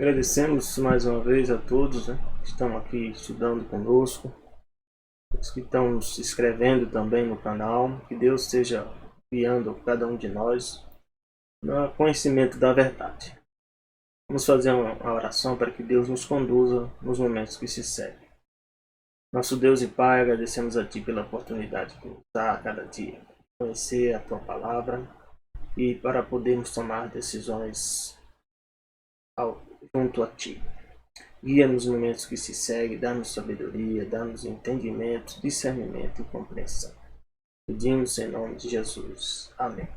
Agradecemos mais uma vez a todos, que estão aqui estudando conosco, os que estão se inscrevendo também no canal. Que Deus esteja guiando cada um de nós no conhecimento da verdade. Vamos fazer uma oração para que Deus nos conduza nos momentos que se seguem. Nosso Deus e Pai, agradecemos a Ti pela oportunidade de nos dar a cada dia, conhecer a Tua Palavra e para podermos tomar decisões junto a Ti. Guia nos momentos que se seguem, dá-nos sabedoria, dá-nos entendimento, discernimento e compreensão. Pedimos em nome de Jesus. Amém.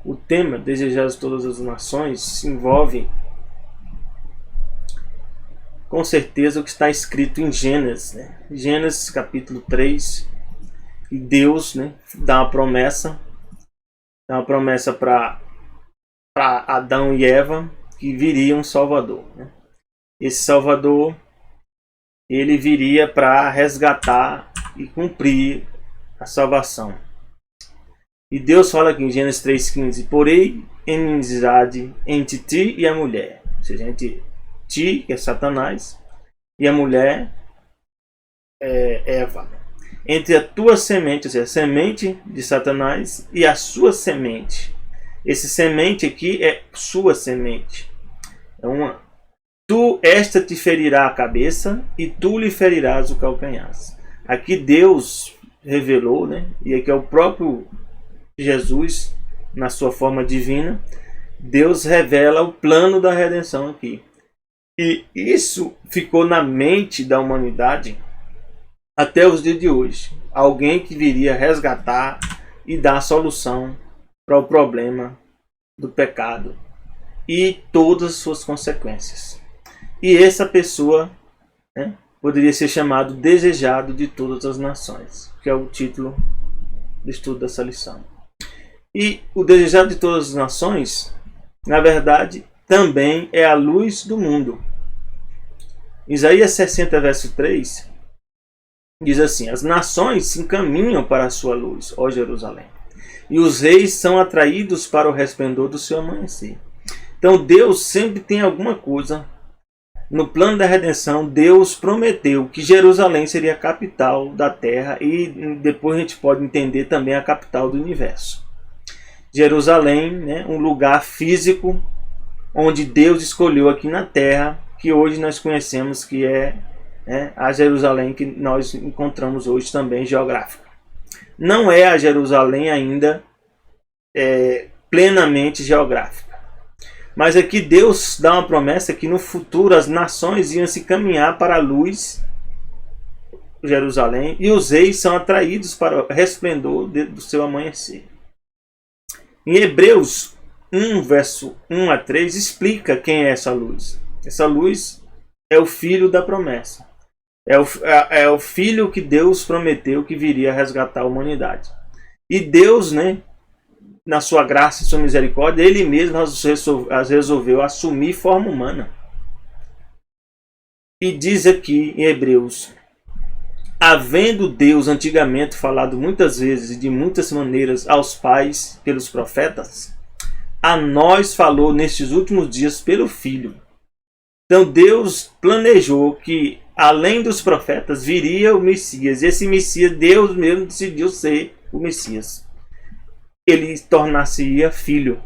O tema Desejados de Todas as Nações se envolve com certeza o que está escrito em Gênesis. Gênesis capítulo 3. E Deus dá uma promessa para Adão e Eva, que viria um Salvador. Esse Salvador, ele viria para resgatar e cumprir a salvação. E Deus fala aqui em Gênesis 3,15: porém inimizade entre ti e a mulher. Ou seja, entre ti, que é Satanás, e a mulher Eva. Entre a tua semente, ou seja, a semente de Satanás, e a sua semente. Esse semente aqui é sua semente. Esta te ferirá a cabeça e tu lhe ferirás o calcanhar. Aqui Deus revelou, e aqui é o próprio Jesus, na sua forma divina, Deus revela o plano da redenção aqui. E isso ficou na mente da humanidade até os dias de hoje. Alguém que viria resgatar e dar a solução para o problema do pecado e todas as suas consequências. E essa pessoa poderia ser chamado Desejado de Todas as Nações, que é o título do estudo dessa lição. E o Desejado de Todas as Nações, na verdade, também é a luz do mundo. Isaías 60, verso 3, diz assim: as nações se encaminham para a sua luz, ó Jerusalém, e os reis são atraídos para o resplendor do seu amanhecer. Então Deus sempre tem alguma coisa. No plano da redenção, Deus prometeu que Jerusalém seria a capital da terra, e depois a gente pode entender também a capital do universo. Jerusalém, um lugar físico onde Deus escolheu aqui na terra, que hoje nós conhecemos que é a Jerusalém que nós encontramos hoje também geográfica. Não é a Jerusalém ainda plenamente geográfica. Mas aqui Deus dá uma promessa que no futuro as nações iam se caminhar para a luz, Jerusalém, e os reis são atraídos para o resplendor do seu amanhecer. Em Hebreus 1, verso 1 a 3, explica quem é essa luz. Essa luz é o filho da promessa. É o filho que Deus prometeu que viria resgatar a humanidade. E Deus, na sua graça e sua misericórdia, Ele mesmo as resolveu assumir forma humana. E diz aqui em Hebreus: havendo Deus antigamente falado muitas vezes e de muitas maneiras aos pais pelos profetas, a nós falou nestes últimos dias pelo Filho. Então Deus planejou que além dos profetas viria o Messias. E esse Messias, Deus mesmo decidiu ser o Messias. Ele tornar-se-ia filho.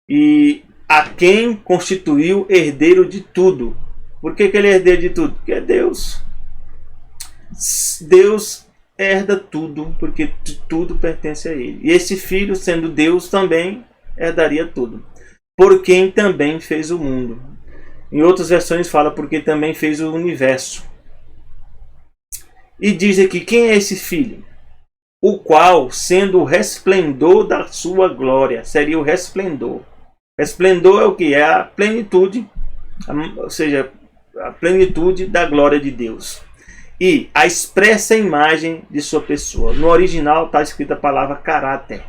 E a quem constituiu herdeiro de tudo. Por que ele é herdeiro de tudo? Porque é Deus. Deus herda tudo, porque tudo pertence a Ele. E esse filho, sendo Deus, também herdaria tudo. Por quem também fez o mundo. Em outras versões fala porque também fez o universo. E diz aqui, quem é esse filho? O qual, sendo o resplendor da sua glória, seria o resplendor. Resplendor é o que? É a plenitude, ou seja, a plenitude da glória de Deus. E a expressa imagem de sua pessoa. No original está escrita a palavra caráter.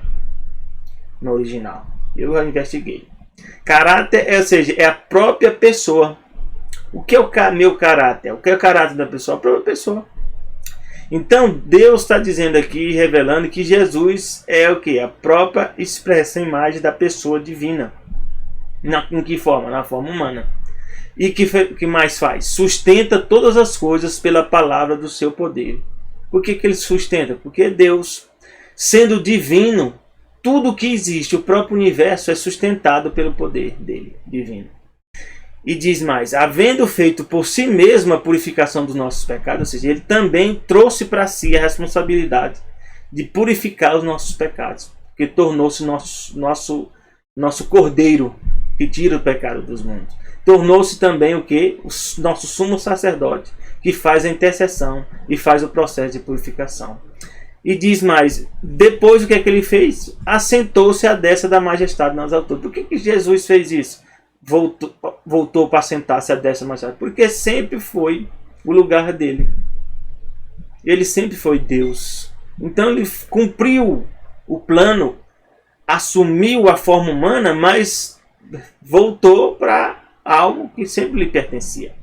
No original. Eu já investiguei. Caráter, ou seja, é a própria pessoa. O que é o meu caráter? O que é o caráter da pessoa? A própria pessoa. Então Deus está dizendo aqui, revelando que Jesus é o que? A própria expressa imagem da pessoa divina. Em que forma? Na forma humana. E que mais faz? Sustenta todas as coisas pela palavra do seu poder. Por que ele sustenta? Porque Deus, sendo divino, tudo que existe, o próprio universo, é sustentado pelo poder dele, divino. E diz mais, havendo feito por si mesmo a purificação dos nossos pecados, ou seja, ele também trouxe para si a responsabilidade de purificar os nossos pecados, porque tornou-se nosso cordeiro que tira o pecado dos mundos. Tornou-se também o que? O nosso sumo sacerdote, que faz a intercessão e faz o processo de purificação. E diz mais, depois o que é que ele fez? Assentou-se à destra da majestade nas alturas. Por que Jesus fez isso? Voltou para sentar-se à destra da majestade. Porque sempre foi o lugar dele. Ele sempre foi Deus. Então ele cumpriu o plano, assumiu a forma humana, mas voltou para algo que sempre lhe pertencia.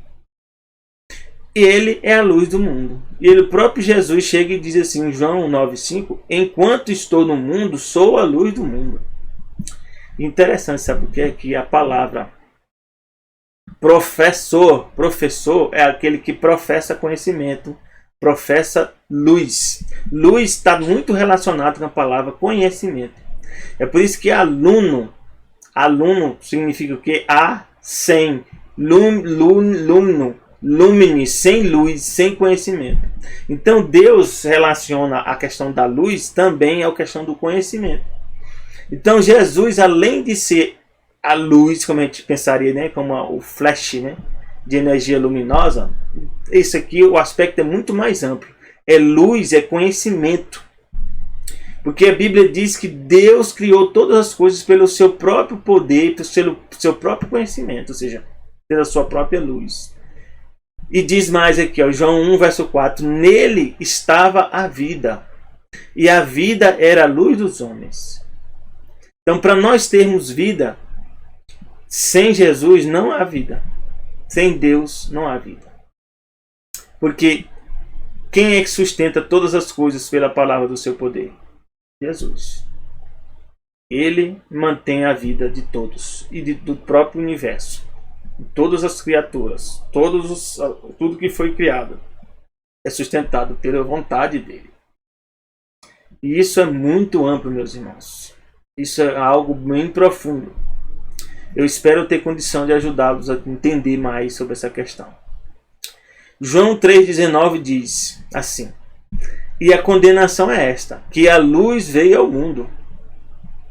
E ele é a luz do mundo. E o próprio Jesus chega e diz assim em João 9,5: enquanto estou no mundo, sou a luz do mundo. Interessante, sabe o que é? Que a palavra professor é aquele que professa conhecimento, professa luz. Luz está muito relacionado com a palavra conhecimento. É por isso que aluno significa o quê? Sem, lumine, sem luz, sem conhecimento. Então Deus relaciona a questão da luz também à questão do conhecimento. Então Jesus, além de ser a luz, como a gente pensaria, né, como o flash, né, de energia luminosa, isso aqui, o aspecto é muito mais amplo. É luz, é conhecimento. Porque a Bíblia diz que Deus criou todas as coisas pelo seu próprio poder, pelo seu próprio conhecimento, ou seja, pela sua própria luz. E diz mais aqui, ó, João 1, verso 4, nele estava a vida, e a vida era a luz dos homens. Então, para nós termos vida, sem Jesus não há vida. Sem Deus não há vida. Porque quem é que sustenta todas as coisas pela palavra do seu poder? Jesus. Ele mantém a vida de todos e do próprio universo. Todas as criaturas, tudo que foi criado é sustentado pela vontade dele. E isso é muito amplo, meus irmãos. Isso é algo bem profundo. Eu espero ter condição de ajudá-los a entender mais sobre essa questão. João 3,19 diz assim: e a condenação é esta, que a luz veio ao mundo.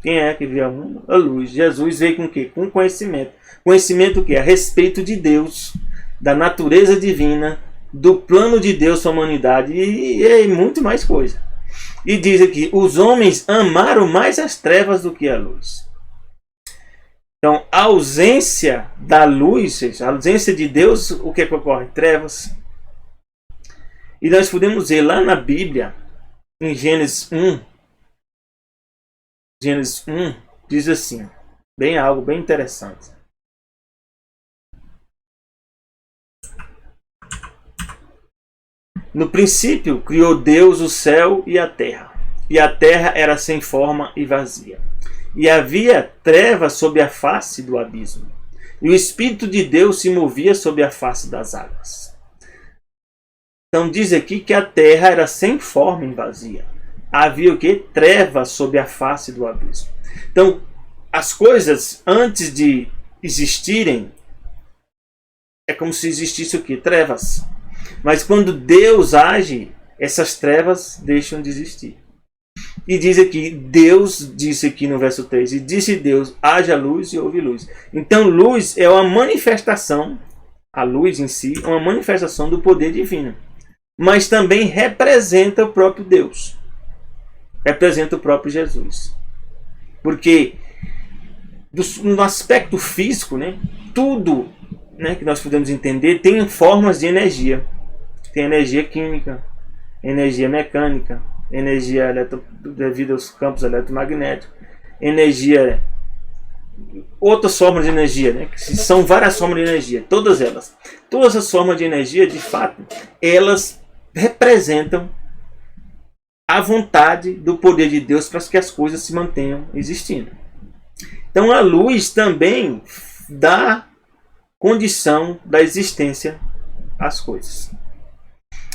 Quem é que veio ao mundo? A luz. Jesus veio com o quê? Com conhecimento. Conhecimento o quê? A respeito de Deus, da natureza divina, do plano de Deus para a humanidade e muito mais coisa. E diz aqui, os homens amaram mais as trevas do que a luz. Então, a ausência da luz, a ausência de Deus, o que é que ocorre? Trevas. E nós podemos ver lá na Bíblia, em Gênesis 1, diz assim, algo bem interessante. No princípio, criou Deus o céu e a terra era sem forma e vazia. E havia trevas sob a face do abismo. E o Espírito de Deus se movia sobre a face das águas. Então diz aqui que a terra era sem forma e vazia. Havia o quê? Trevas sob a face do abismo. Então, as coisas antes de existirem, é como se existisse o quê? Trevas. Mas quando Deus age, essas trevas deixam de existir. E diz aqui, Deus disse aqui no verso 3, e disse Deus, haja luz e houve luz. Então luz é uma manifestação, a luz em si é uma manifestação do poder divino. Mas também representa o próprio Deus. Representa o próprio Jesus. Porque no aspecto físico, né, tudo, né, que nós podemos entender tem formas de energia. Tem energia química, energia mecânica, energia devido aos campos eletromagnéticos, energia, outras formas de energia, né? São várias formas de energia, todas as formas de energia, de fato, elas representam a vontade do poder de Deus para que as coisas se mantenham existindo. Então a luz também dá condição da existência às coisas.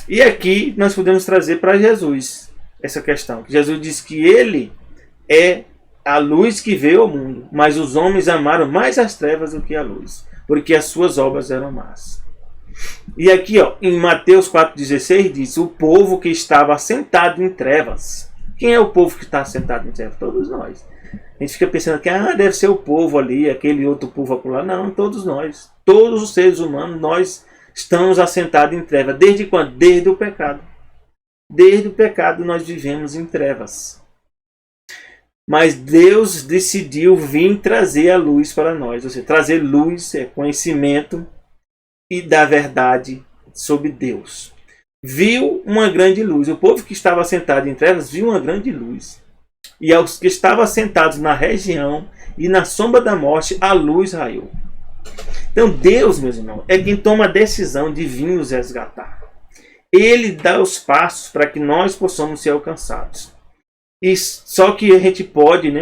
E aqui nós podemos trazer para Jesus essa questão. Jesus diz que ele é a luz que veio ao mundo, mas os homens amaram mais as trevas do que a luz, porque as suas obras eram más. E aqui, em Mateus 4,16 diz: o povo que estava assentado em trevas. Quem é o povo que está assentado em trevas? Todos nós. A gente fica pensando que deve ser o povo ali, aquele outro povo acolá. Não, todos nós. Todos os seres humanos, nós estamos assentados em trevas. Desde quando? Desde o pecado. Desde o pecado nós vivemos em trevas. Mas Deus decidiu vir trazer a luz para nós. Ou seja, trazer luz é conhecimento e da verdade sobre Deus. Viu uma grande luz. O povo que estava sentado em trevas viu uma grande luz. E aos que estavam sentados na região e na sombra da morte, a luz raiou. Então Deus, meus irmãos, é quem toma a decisão de vir nos resgatar. Ele dá os passos para que nós possamos ser alcançados. E só que a gente pode,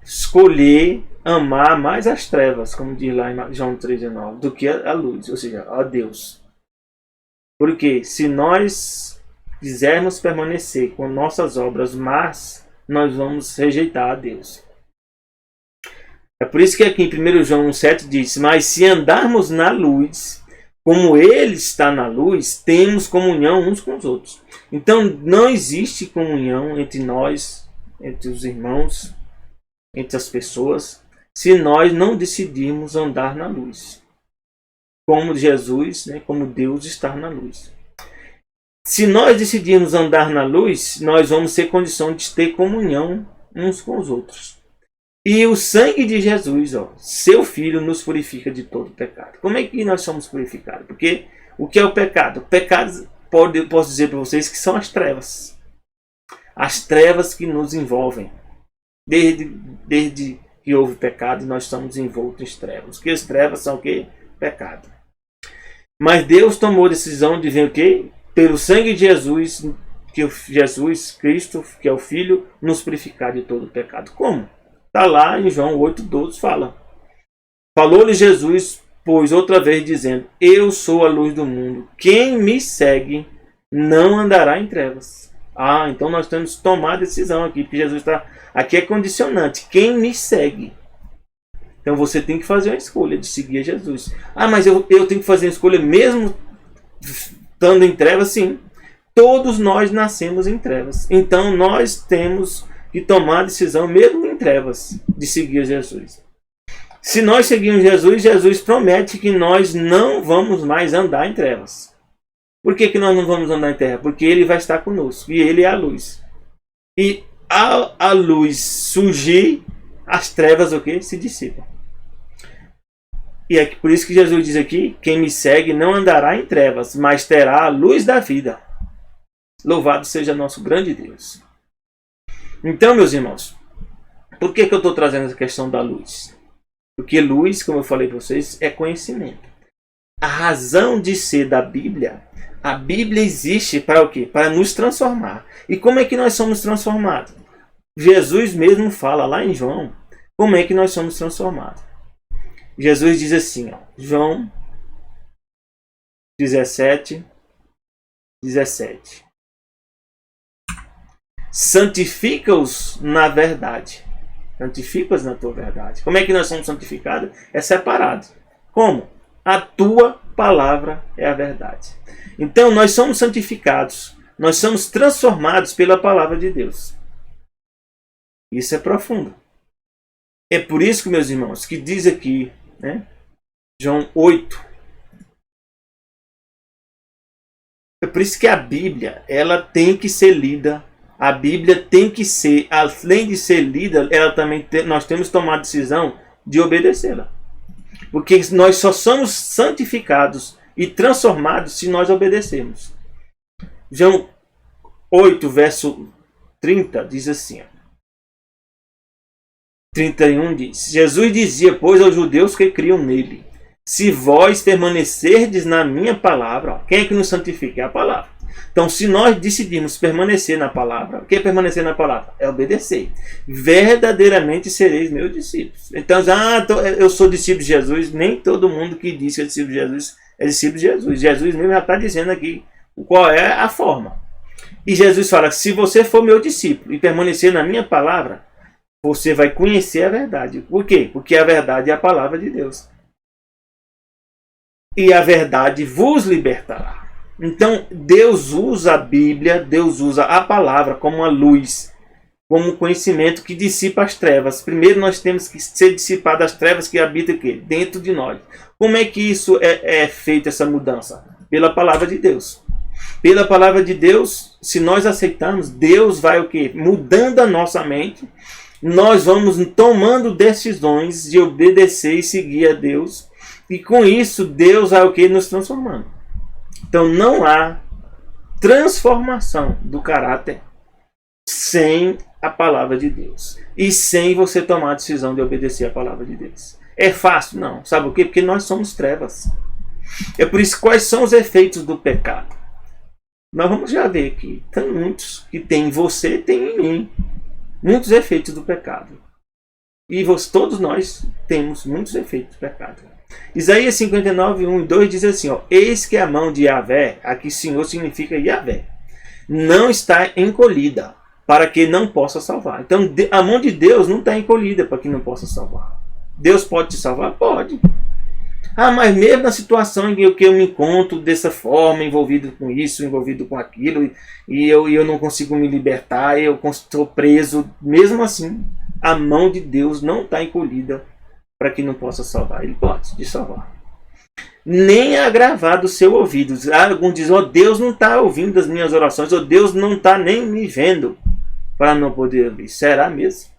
escolher amar mais as trevas, como diz lá em João 3,19, do que a luz, ou seja, a Deus. Porque se nós quisermos permanecer com nossas obras más, nós vamos rejeitar a Deus. É por isso que aqui em 1 João 1,7 diz: mas se andarmos na luz, como Ele está na luz, temos comunhão uns com os outros. Então não existe comunhão entre nós, entre os irmãos, entre as pessoas, se nós não decidirmos andar na luz. Como Jesus, como Deus está na luz. Se nós decidirmos andar na luz, nós vamos ter condição de ter comunhão uns com os outros. E o sangue de Jesus, seu Filho, nos purifica de todo pecado. Como é que nós somos purificados? Porque o que é o pecado? O pecado, posso dizer para vocês, que são as trevas. As trevas que nos envolvem. Desde que houve pecado, nós estamos envoltos em trevas. Que as trevas são o quê? Pecado. Mas Deus tomou a decisão de vir o quê? Pelo sangue de Jesus, que Jesus Cristo, que é o Filho, nos purificar de todo o pecado. Como? Está lá em João 8,12 fala. Falou-lhe Jesus, pois outra vez dizendo: eu sou a luz do mundo. Quem me segue não andará em trevas. Então nós temos que tomar a decisão aqui, porque Jesus está... Aqui é condicionante. Quem me segue. Então você tem que fazer uma escolha de seguir a Jesus. Mas eu tenho que fazer uma escolha mesmo estando em trevas? Sim. Todos nós nascemos em trevas. Então nós temos que tomar a decisão, mesmo em trevas, de seguir Jesus. Se nós seguirmos Jesus, Jesus promete que nós não vamos mais andar em trevas. Por que nós não vamos andar em trevas? Porque Ele vai estar conosco. E Ele é a luz. E a luz surgir, as trevas se dissipam. E é por isso que Jesus diz aqui: quem me segue não andará em trevas, mas terá a luz da vida. Louvado seja nosso grande Deus. Então, meus irmãos, por que eu estou trazendo essa questão da luz? Porque luz, como eu falei para vocês, é conhecimento. A razão de ser da Bíblia, a Bíblia existe para o quê? Para nos transformar. E como é que nós somos transformados? Jesus mesmo fala lá em João como é que nós somos transformados. Jesus diz assim, João 17. Santifica-os na verdade. Santifica-os na tua verdade. Como é que nós somos santificados? É separado. Como? A tua palavra é a verdade. Então nós somos santificados. Nós somos transformados pela palavra de Deus. Isso é profundo. É por isso que, meus irmãos, que diz aqui, João 8. É por isso que a Bíblia, ela tem que ser lida. A Bíblia tem que ser, além de ser lida, ela também nós temos que tomar a decisão de obedecê-la. Porque nós só somos santificados e transformados se nós obedecermos. João 8, verso 30, diz assim. 31 diz: Jesus dizia, pois, aos judeus que criam nele: se vós permanecerdes na minha palavra, quem é que nos santifica? É a palavra. Então, se nós decidimos permanecer na palavra, o que é permanecer na palavra? É obedecer. Verdadeiramente sereis meus discípulos. Então, eu sou discípulo de Jesus. Nem todo mundo que diz que é discípulo de Jesus é discípulo de Jesus. Jesus mesmo já está dizendo aqui qual é a forma. E Jesus fala, se você for meu discípulo e permanecer na minha palavra, você vai conhecer a verdade. Por quê? Porque a verdade é a palavra de Deus. E a verdade vos libertará. Então, Deus usa a Bíblia, Deus usa a palavra como uma luz, como um conhecimento que dissipa as trevas. Primeiro nós temos que ser dissipadas as trevas que habitam aqui, dentro de nós. Como é que isso é feito, essa mudança? Pela palavra de Deus. Pela palavra de Deus, se nós aceitarmos, Deus vai o quê? Mudando a nossa mente. Nós vamos tomando decisões de obedecer e seguir a Deus. E com isso, Deus vai o quê? Nos transformando. Então não há transformação do caráter sem a palavra de Deus. E sem você tomar a decisão de obedecer a palavra de Deus. É fácil? Não. Sabe o quê? Porque nós somos trevas. É por isso, quais são os efeitos do pecado? Nós vamos já ver aqui. Tem muitos que tem em você, tem em mim. Muitos efeitos do pecado. E todos nós temos muitos efeitos do pecado. Isaías 59, 1 e 2 diz assim, ó, eis que a mão de Yahvé, aqui Senhor significa Yahvé, não está encolhida para que não possa salvar. Então a mão de Deus não está encolhida para que não possa salvar. Deus pode te salvar? Pode. Mas mesmo na situação em que eu me encontro dessa forma, envolvido com isso, envolvido com aquilo, e eu não consigo me libertar, eu estou preso, mesmo assim, a mão de Deus não está encolhida para que não possa salvar. Ele pode te salvar. Nem agravar do seu ouvido. Alguns dizem, Deus não está ouvindo as minhas orações, Deus não está nem me vendo para não poder ouvir. Será mesmo?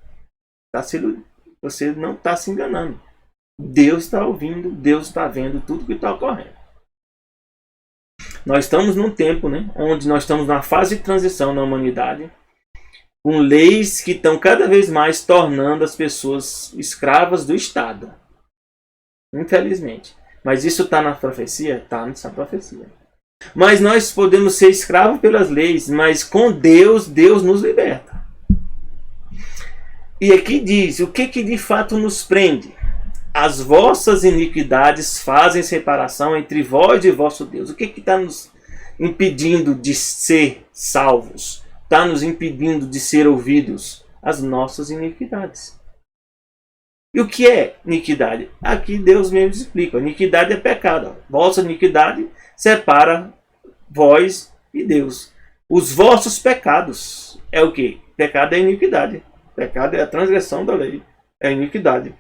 Você não está se enganando. Deus está ouvindo, Deus está vendo tudo que está ocorrendo. Nós estamos num tempo, onde nós estamos na fase de transição na humanidade, com leis que estão cada vez mais tornando as pessoas escravas do Estado. Infelizmente. Mas isso está na profecia? Está nessa profecia. Mas nós podemos ser escravos pelas leis, mas com Deus, Deus nos liberta. E aqui diz, o que de fato nos prende? As vossas iniquidades fazem separação entre vós e vosso Deus. O que está nos impedindo de ser salvos? Está nos impedindo de ser ouvidos? As nossas iniquidades. E o que é iniquidade? Aqui Deus mesmo explica. Iniquidade é pecado. Vossa iniquidade separa vós e Deus. Os vossos pecados é o que? Pecado é iniquidade. Pecado é a transgressão da lei. É iniquidade.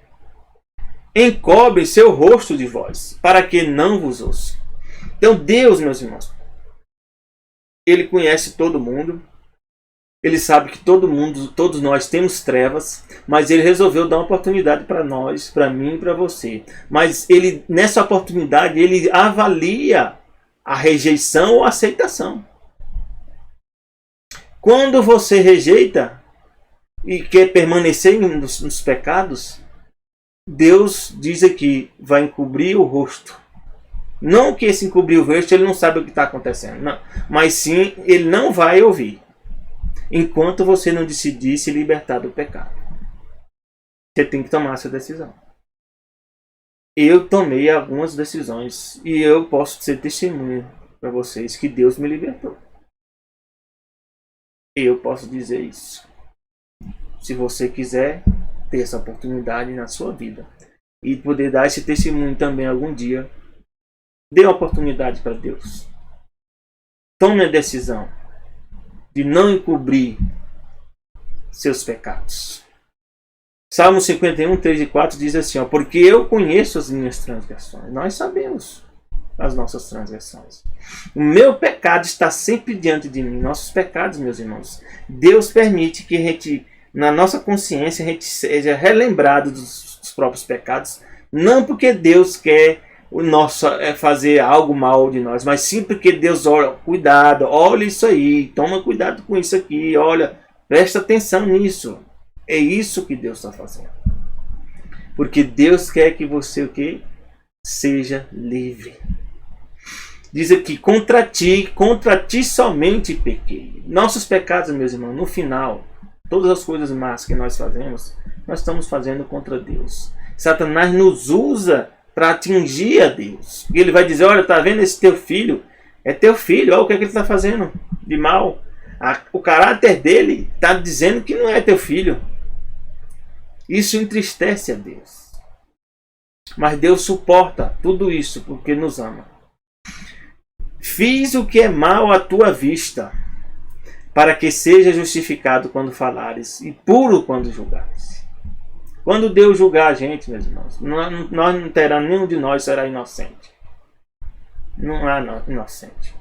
Encobre seu rosto de vós, para que não vos ouça. Então Deus, meus irmãos, Ele conhece todo mundo. Ele sabe que todos nós temos trevas, mas Ele resolveu dar uma oportunidade para nós, para mim e para você. Mas Ele, nessa oportunidade, Ele avalia a rejeição ou a aceitação. Quando você rejeita e quer permanecer nos pecados, Deus diz aqui, vai encobrir o rosto. Não que esse encobrir o rosto, ele não sabe o que está acontecendo. Não. Mas sim, ele não vai ouvir. Enquanto você não decidir se libertar do pecado. Você tem que tomar essa decisão. Eu tomei algumas decisões. E eu posso ser testemunha para vocês que Deus me libertou. Eu posso dizer isso. Se você quiser ter essa oportunidade na sua vida e poder dar esse testemunho também algum dia, dê uma oportunidade para Deus. Tome a decisão de não encobrir seus pecados. Salmo 51, 3 e 4 diz assim, porque eu conheço as minhas transgressões. Nós sabemos as nossas transgressões. O meu pecado está sempre diante de mim. Nossos pecados, meus irmãos. Deus permite que a gente, na nossa consciência, a gente seja relembrado dos próprios pecados. Não porque Deus quer fazer algo mal de nós, mas sim porque Deus olha, cuidado, olha isso aí, toma cuidado com isso aqui, olha, presta atenção nisso. É isso que Deus está fazendo. Porque Deus quer que você o quê? Seja livre. Diz aqui, contra ti somente pequei. Nossos pecados, meus irmãos, no final, todas as coisas más que nós fazemos, nós estamos fazendo contra Deus. Satanás nos usa para atingir a Deus. E ele vai dizer, olha, tá vendo esse teu filho? É teu filho, olha o que é que ele está fazendo de mal. O caráter dele está dizendo que não é teu filho. Isso entristece a Deus. Mas Deus suporta tudo isso porque nos ama. Fiz o que é mal à tua vista, para que seja justificado quando falares e puro quando julgares. Quando Deus julgar a gente, meus irmãos, não terá, nenhum de nós será inocente. Não há inocente.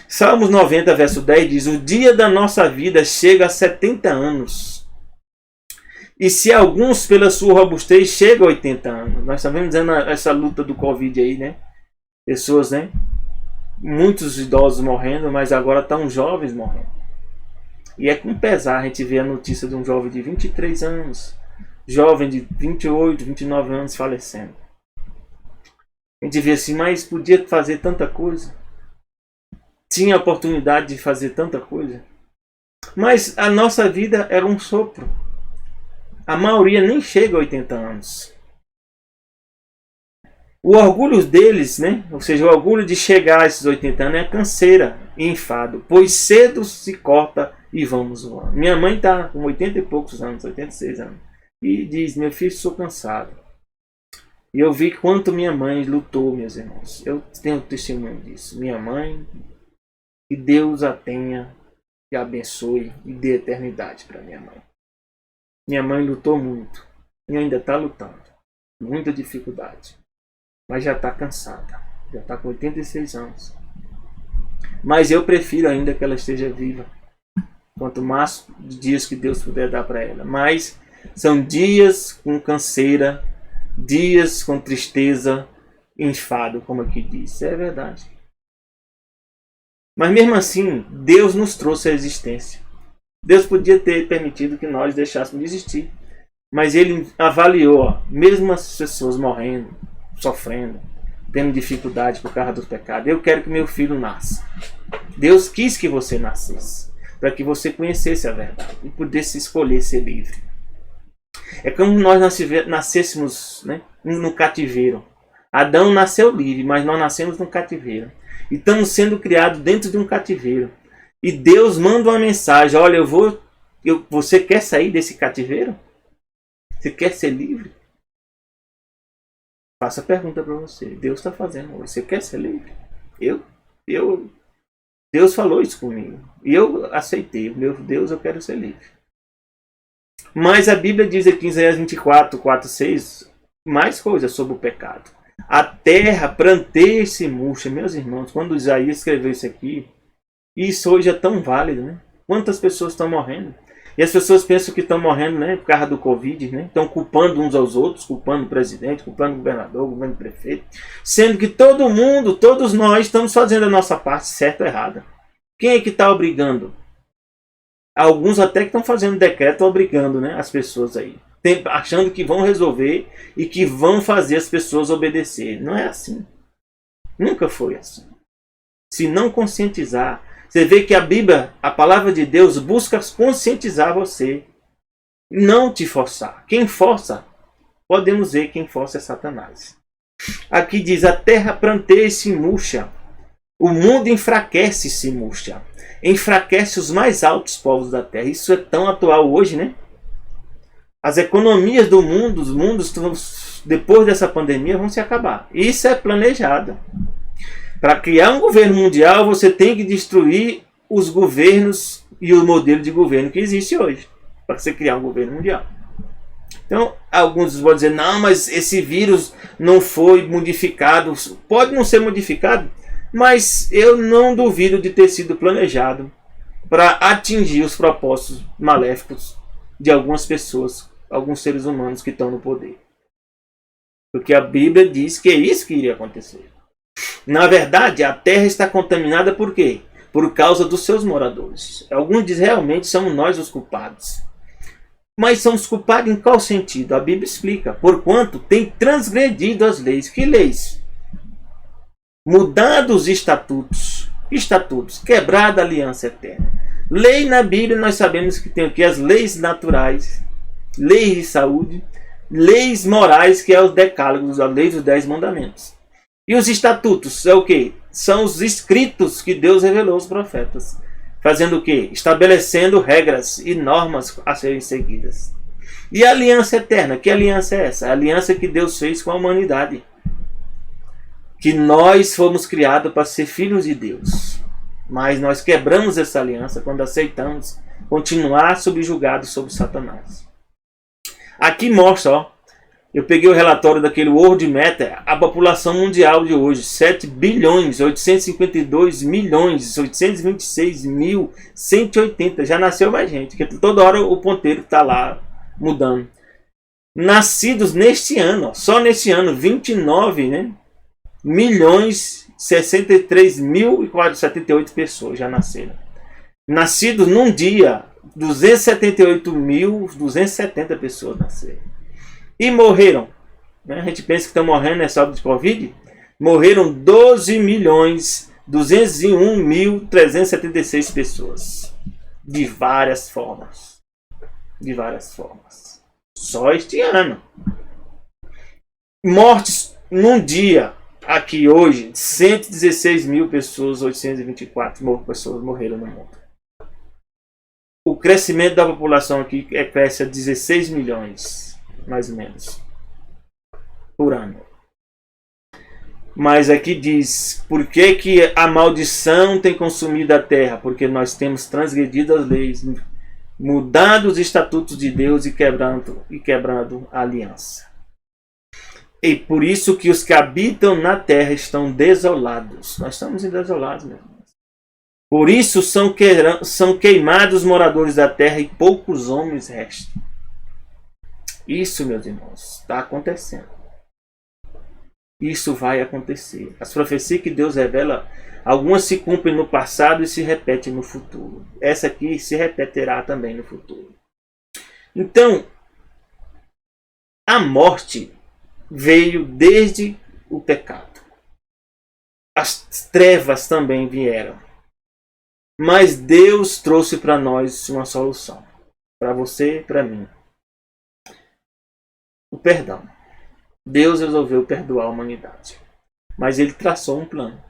Salmos 90, verso 10 diz, o dia da nossa vida chega a 70 anos. E se alguns, pela sua robustez, chegam a 80 anos. Nós estamos vendo essa luta do Covid aí, né? Pessoas, né? Muitos idosos morrendo, mas agora estão jovens morrendo. E é com pesar a gente ver a notícia de um jovem de 23 anos, jovem de 28, 29 anos falecendo. A gente vê assim, mas podia fazer tanta coisa. Tinha a oportunidade de fazer tanta coisa. Mas a nossa vida era um sopro. A maioria nem chega a 80 anos. O orgulho deles, né? Ou seja, o orgulho de chegar a esses 80 anos é canseira e enfado, pois cedo se corta e vamos voando. Minha mãe está com 80 e poucos anos, 86 anos, e diz, meu filho, sou cansado. E eu vi quanto minha mãe lutou, meus irmãos. Eu tenho testemunho disso. Minha mãe, que Deus a tenha, que a abençoe e dê eternidade para minha mãe. Minha mãe lutou muito e ainda está lutando. Muita dificuldade. Mas já está cansada. Já está com 86 anos. Mas eu prefiro ainda que ela esteja viva. Quanto mais dias que Deus puder dar para ela. Mas são dias com canseira, dias com tristeza, enfado, como aqui diz. É verdade. Mas mesmo assim, Deus nos trouxe a existência. Deus podia ter permitido que nós deixássemos de existir. Mas Ele avaliou, ó, mesmo as pessoas morrendo, sofrendo, tendo dificuldade por causa dos pecados. Eu quero que meu filho nasça. Deus quis que você nascesse, para que você conhecesse a verdade e pudesse escolher ser livre. É como nós nascêssemos, né, no cativeiro. Adão nasceu livre, mas nós nascemos no cativeiro. E estamos sendo criados dentro de um cativeiro. E Deus manda uma mensagem, olha, você quer sair desse cativeiro? Você quer ser livre? Faço a pergunta para você. Deus está fazendo. Você quer ser livre? Deus falou isso comigo. E eu aceitei. Meu Deus, eu quero ser livre. Mas a Bíblia diz aqui em Isaías 24, 4, 6, mais coisas sobre o pecado. A terra pranteia-se e murcha. Meus irmãos, quando Isaías escreveu isso aqui, isso hoje é tão válido, né? Quantas pessoas estão morrendo? E as pessoas pensam que estão morrendo, né, por causa do Covid, né? Estão culpando uns aos outros, culpando o presidente, culpando o governador, culpando o prefeito. Sendo que todo mundo, todos nós, estamos fazendo a nossa parte certa ou errada. Quem é que está obrigando? Alguns até que estão fazendo decreto obrigando, né, as pessoas aí. Achando que vão resolver e que vão fazer as pessoas obedecer. Não é assim. Nunca foi assim. Se não conscientizar, você vê que a Bíblia, a palavra de Deus, busca conscientizar você. Não te forçar. Quem força, podemos ver quem força é Satanás. Aqui diz, a terra pranteia e se murcha. O mundo enfraquece e se murcha. Enfraquece os mais altos povos da terra. Isso é tão atual hoje, né? As economias do mundo, os mundos, depois dessa pandemia, vão se acabar. Isso é planejado. Para criar um governo mundial, você tem que destruir os governos e o modelo de governo que existe hoje. Para você criar um governo mundial. Então, alguns vão dizer, não, mas esse vírus não foi modificado. Pode não ser modificado, mas eu não duvido de ter sido planejado para atingir os propósitos maléficos de algumas pessoas, alguns seres humanos que estão no poder. Porque a Bíblia diz que é isso que iria acontecer. Na verdade, a terra está contaminada por quê? Por causa dos seus moradores. Alguns dizem, realmente somos nós os culpados. Mas somos culpados em qual sentido? A Bíblia explica. Porquanto tem transgredido as leis. Que leis? Mudados os estatutos, quebrada a aliança eterna. Lei na Bíblia nós sabemos que tem aqui as leis naturais, leis de saúde, leis morais, que é os decálogos, a lei dos 10 mandamentos. E os estatutos é o quê? São os escritos que Deus revelou aos profetas. Fazendo o quê? Estabelecendo regras e normas a serem seguidas. E a aliança eterna, que aliança é essa? A aliança que Deus fez com a humanidade. Que nós fomos criados para ser filhos de Deus. Mas nós quebramos essa aliança quando aceitamos continuar subjugados sobre Satanás. Aqui mostra, ó, eu peguei o relatório daquele World Meter, a população mundial de hoje, 7 bilhões, 852 milhões, 826 mil, 180, já nasceu mais gente, que toda hora o ponteiro está lá mudando. Nascidos neste ano, ó, só neste ano, 29, né? Milhões, 63 mil e 78 pessoas já nasceram. Nascidos num dia, 278.270 pessoas nasceram. E morreram, né? A gente pensa que estão morrendo, é só de Covid. Morreram 12.201.376 pessoas. De várias formas. De várias formas. Só este ano. Mortes num dia. Aqui hoje, 116 mil pessoas, 824 pessoas morreram no mundo. O crescimento da população aqui cresce a 16 milhões, mais ou menos, por ano. Mas aqui diz, por que a maldição tem consumido a terra? Porque nós temos transgredido as leis, mudado os estatutos de Deus e quebrando a aliança. E por isso que os que habitam na terra estão desolados. Nós estamos desolados, meus irmãos. Por isso são queimados os moradores da terra e poucos homens restam. Isso, meus irmãos, está acontecendo. Isso vai acontecer. As profecias que Deus revela, algumas se cumprem no passado e se repetem no futuro. Essa aqui se repetirá também no futuro. Então, a morte veio desde o pecado. As trevas também vieram. Mas Deus trouxe para nós uma solução. Para você e para mim. O perdão. Deus resolveu perdoar a humanidade. Mas Ele traçou um plano.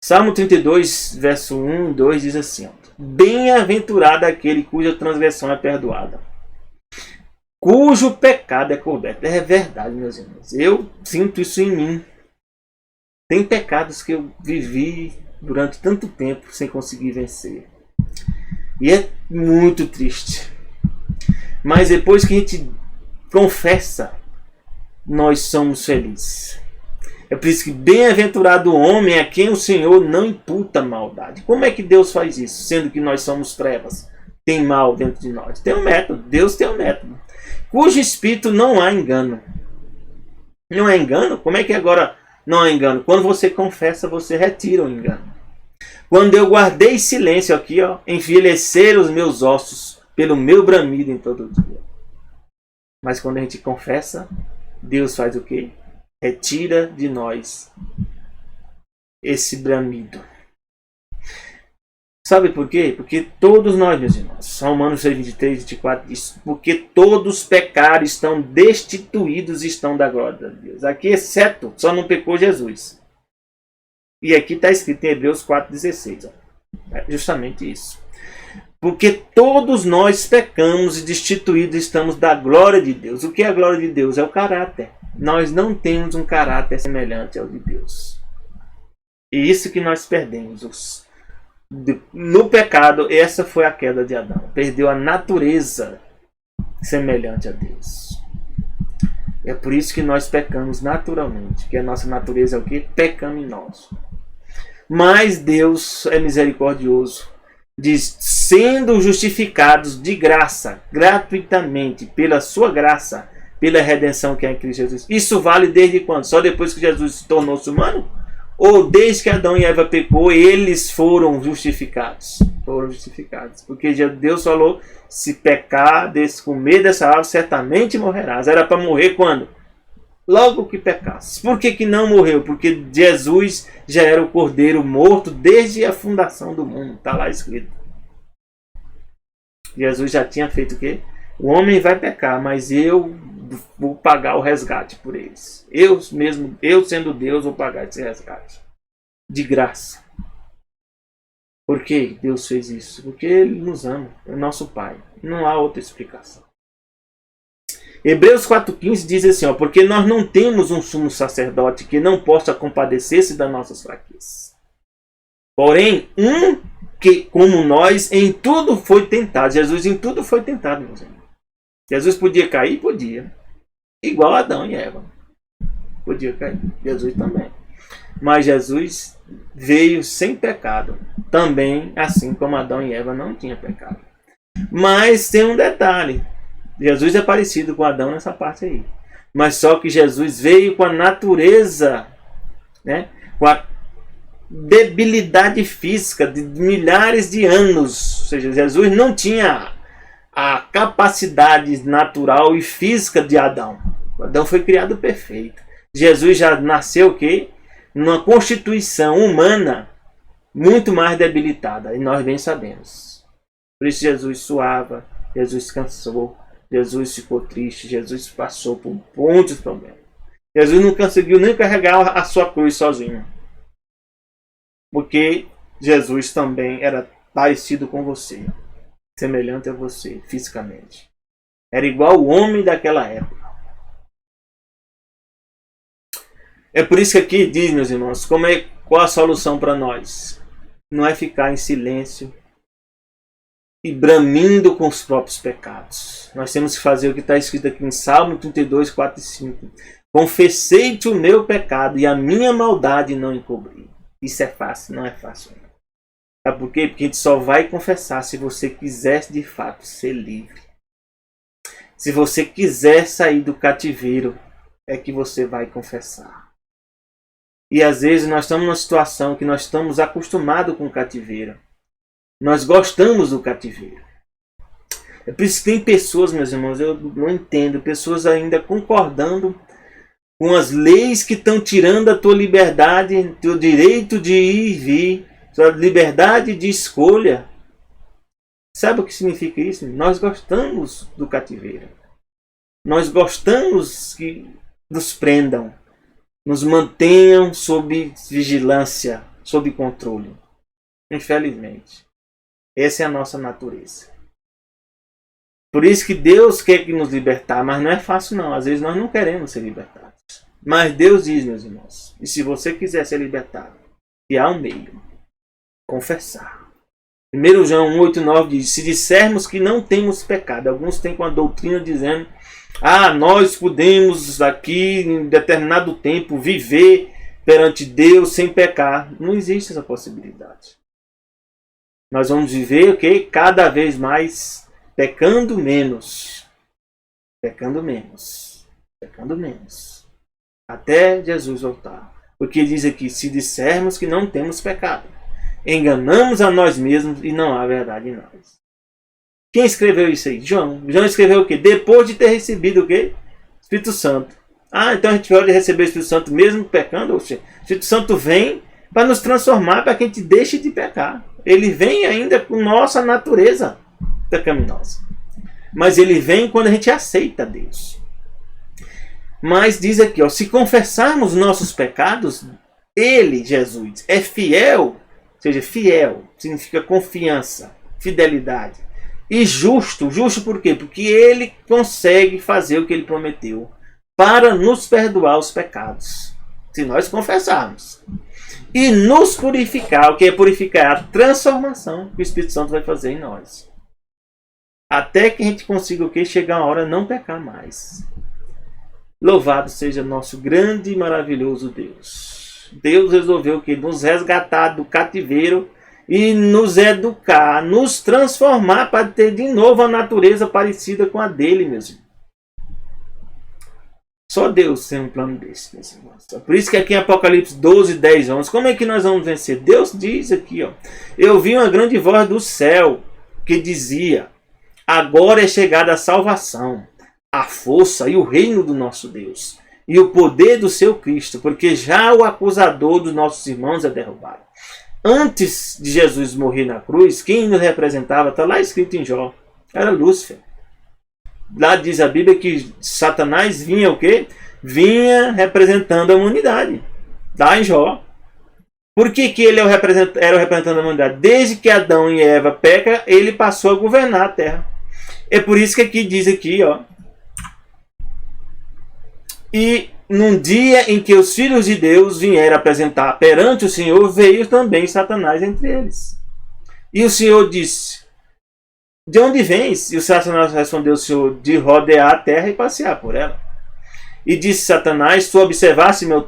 Salmo 32, verso 1 e 2 diz assim: Bem-aventurado aquele cuja transgressão é perdoada, cujo pecado é coberto. É verdade, meus irmãos. Eu sinto isso em mim. Tem pecados que eu vivi durante tanto tempo sem conseguir vencer. E é muito triste. Mas depois que a gente confessa, nós somos felizes. É por isso que bem-aventurado o homem a quem o Senhor não imputa maldade. Como é que Deus faz isso? Sendo que nós somos trevas. Tem mal dentro de nós. Tem um método. Deus tem um método. Cujo espírito não há engano. Não é engano? Como é que agora não há engano? Quando você confessa, você retira o engano. Quando eu guardei silêncio aqui, ó, envelheceram os meus ossos pelo meu bramido em todo dia. Mas quando a gente confessa, Deus faz o quê? Retira de nós esse bramido. Sabe por quê? Porque todos nós, meus irmãos, Romanos 6:23, 24 diz: porque todos pecaram, estão destituídos e estão da glória de Deus. Aqui, exceto, só não pecou Jesus. E aqui está escrito em Hebreus 4:16. É justamente isso. Porque todos nós pecamos e destituídos estamos da glória de Deus. O que é a glória de Deus? É o caráter. Nós não temos um caráter semelhante ao de Deus. E isso que nós perdemos. No pecado, essa foi a queda de Adão. Perdeu a natureza semelhante a Deus. É por isso que nós pecamos naturalmente. Que a nossa natureza é o quê? Pecaminosa. Mas Deus é misericordioso. Diz, sendo justificados de graça, gratuitamente, pela sua graça, pela redenção que é em Cristo Jesus. Isso vale desde quando? Só depois que Jesus se tornou-se humano? Ou desde que Adão e Eva pecou, eles foram justificados? Foram justificados. Porque Deus falou, se pecar, comer dessa árvore, certamente morrerás. Era para morrer quando? logo que pecasse. Por que não morreu? Porque Jesus já era o cordeiro morto desde a fundação do mundo. Está lá escrito. Jesus já tinha feito o quê? O homem vai pecar, mas eu vou pagar o resgate por eles. Eu sendo Deus, vou pagar esse resgate. De graça. Por que Deus fez isso? Porque Ele nos ama. É nosso Pai. Não há outra explicação. Hebreus 4,15 diz assim, ó, porque nós não temos um sumo sacerdote que não possa compadecer-se das nossas fraquezas. Porém, que, como nós, em tudo foi tentado. Jesus em tudo foi tentado, meus irmãos. Jesus podia cair? Podia. Igual Adão e Eva. Podia cair. Jesus também. Mas Jesus veio sem pecado. Também, assim como Adão e Eva não tinham pecado. Mas tem um detalhe. Jesus é parecido com Adão nessa parte aí. Mas só que Jesus veio com a natureza, né? Com a debilidade física de milhares de anos. Ou seja, Jesus não tinha a capacidade natural e física de Adão. Adão foi criado perfeito. Jesus já nasceu o quê? Numa constituição humana muito mais debilitada. E nós bem sabemos. Por isso Jesus suava, Jesus cansou, Jesus ficou triste, Jesus passou por muitos problemas. Jesus não conseguiu nem carregar a sua cruz sozinho. Porque Jesus também era parecido com você. Semelhante a você, fisicamente. Era igual o homem daquela época. É por isso que aqui diz, meus irmãos, qual a solução para nós? Não é ficar em silêncio e bramindo com os próprios pecados. Nós temos que fazer o que está escrito aqui em Salmo 32, 4 e 5. Confessei-te o meu pecado e a minha maldade não encobri. Isso é fácil? Não é fácil. Sabe por quê? Porque a gente só vai confessar se você quiser de fato ser livre. Se você quiser sair do cativeiro, é que você vai confessar. E às vezes nós estamos numa situação que nós estamos acostumados com o cativeiro. Nós gostamos do cativeiro. É por isso que tem pessoas, meus irmãos, eu não entendo, pessoas ainda concordando com as leis que estão tirando a tua liberdade, teu direito de ir e vir, tua liberdade de escolha. Sabe o que significa isso? Nós gostamos do cativeiro. Nós gostamos que nos prendam, nos mantenham sob vigilância, sob controle. Infelizmente. Essa é a nossa natureza. Por isso que Deus quer que nos libertar, mas não é fácil não. Às vezes nós não queremos ser libertados. Mas Deus diz, meus irmãos, e se você quiser ser libertado, que há um meio. Confessar. 1 João 1,8,9 diz, se dissermos que não temos pecado, alguns têm com a doutrina dizendo, nós podemos aqui em determinado tempo viver perante Deus sem pecar. Não existe essa possibilidade. Nós vamos viver o quê? Cada vez mais pecando menos. Pecando menos. Pecando menos. Até Jesus voltar. Porque diz aqui, se dissermos que não temos pecado, enganamos a nós mesmos e não há verdade em nós. Quem escreveu isso aí? João. João escreveu o quê? Depois de ter recebido o quê? Espírito Santo. Então a gente pode receber o Espírito Santo mesmo pecando? Ou seja, o Espírito Santo vem para nos transformar, para que a gente deixe de pecar. Ele vem ainda com nossa natureza pecaminosa. Mas ele vem quando a gente aceita Deus. Mas diz aqui, se confessarmos nossos pecados, ele, Jesus, é fiel, ou seja, fiel, significa confiança, fidelidade. E justo. Justo por quê? Porque ele consegue fazer o que ele prometeu para nos perdoar os pecados. Se nós confessarmos. E nos purificar. O que é purificar? A transformação que o Espírito Santo vai fazer em nós. Até que a gente consiga o quê? Chegar a hora de não pecar mais. Louvado seja nosso grande e maravilhoso Deus. Deus resolveu o quê? Nos resgatar do cativeiro e nos educar, nos transformar para ter de novo a natureza parecida com a dele, meus irmãos. Só Deus tem um plano desse, meus irmãos. Por isso que aqui em Apocalipse 12, 10, 11, como é que nós vamos vencer? Deus diz aqui, eu vi uma grande voz do céu que dizia, agora é chegada a salvação, a força e o reino do nosso Deus e o poder do seu Cristo, porque já o acusador dos nossos irmãos é derrubado. Antes de Jesus morrer na cruz, quem nos representava, está lá escrito em Jó, era Lúcifer. Lá diz a Bíblia que Satanás vinha o quê? Vinha representando a humanidade. Lá em Jó. Por que ele era o representante da humanidade? Desde que Adão e Eva pecam, ele passou a governar a terra. É por isso que aqui diz aqui, ó. E num dia em que os filhos de Deus vieram apresentar perante o Senhor, veio também Satanás entre eles. E o Senhor disse: de onde vens? E o Satanás respondeu ao Senhor: de rodear a terra e passear por ela. E disse Satanás: tu observaste meu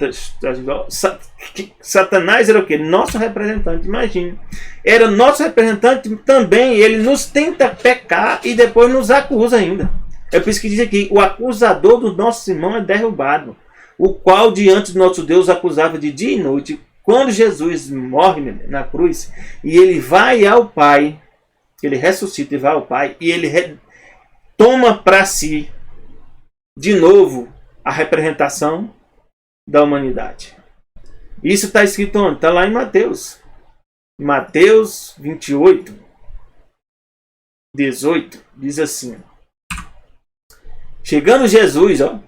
Satanás era o quê? Nosso representante, imagine. Era nosso representante também. Ele nos tenta pecar e depois nos acusa ainda. É por isso que diz aqui: o acusador do nosso irmão é derrubado, o qual diante do nosso Deus acusava de dia e noite. Quando Jesus morre na cruz e ele vai ao Pai, ele ressuscita e vai ao Pai, e ele toma para si de novo a representação da humanidade. Isso está escrito onde? Está lá em Mateus. Mateus 28, 18, diz assim: chegando Jesus, ó,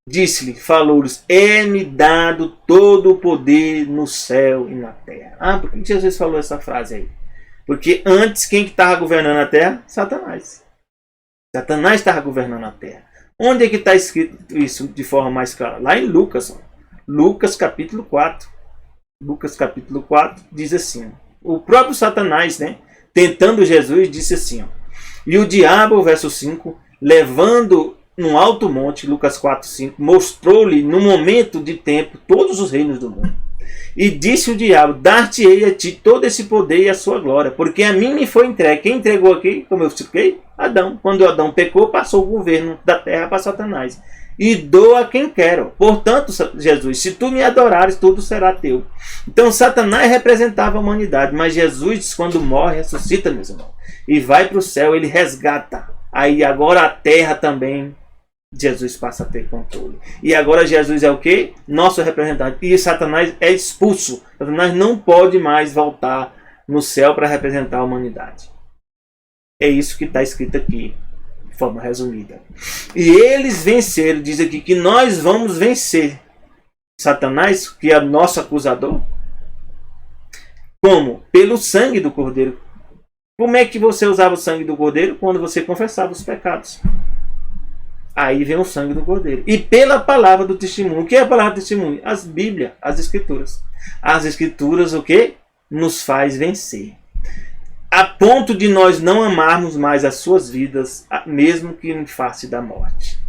disse-lhe, falou-lhes: é-me dado todo o poder no céu e na terra. Ah, por que Jesus falou essa frase aí? Porque antes, quem que estava governando a terra? Satanás. Satanás estava governando a terra. Onde é que está escrito isso de forma mais clara? Lá em Lucas. Ó. Lucas capítulo 4. Lucas capítulo 4 diz assim. O próprio Satanás, né, tentando Jesus, disse assim. Ó, e o diabo, verso 5, levando num alto monte, Lucas 4, 5, mostrou-lhe no momento de tempo todos os reinos do mundo. E disse o diabo: dar-te-ei a ti todo esse poder e a sua glória, porque a mim me foi entregue. Quem entregou aqui, como eu expliquei? Adão. Quando Adão pecou, passou o governo da terra para Satanás. E dou a quem quero. Portanto, Jesus, se tu me adorares, tudo será teu. Então Satanás representava a humanidade, mas Jesus, quando morre, ressuscita, meus irmãos, e vai para o céu, ele resgata. Aí agora a terra também, Jesus passa a ter controle. E agora Jesus é o quê? Nosso representante. E Satanás é expulso. Satanás não pode mais voltar no céu para representar a humanidade. É isso que está escrito aqui, de forma resumida. E eles venceram, diz aqui que nós vamos vencer Satanás, que é nosso acusador. Como? Pelo sangue do Cordeiro. Como é que você usava o sangue do Cordeiro? Quando você confessava os pecados. Aí vem o sangue do Cordeiro. E pela palavra do testemunho. O que é a palavra do testemunho? As Bíblias, as Escrituras. As Escrituras o que? Nos faz vencer. A ponto de nós não amarmos mais as suas vidas, mesmo que em face da morte.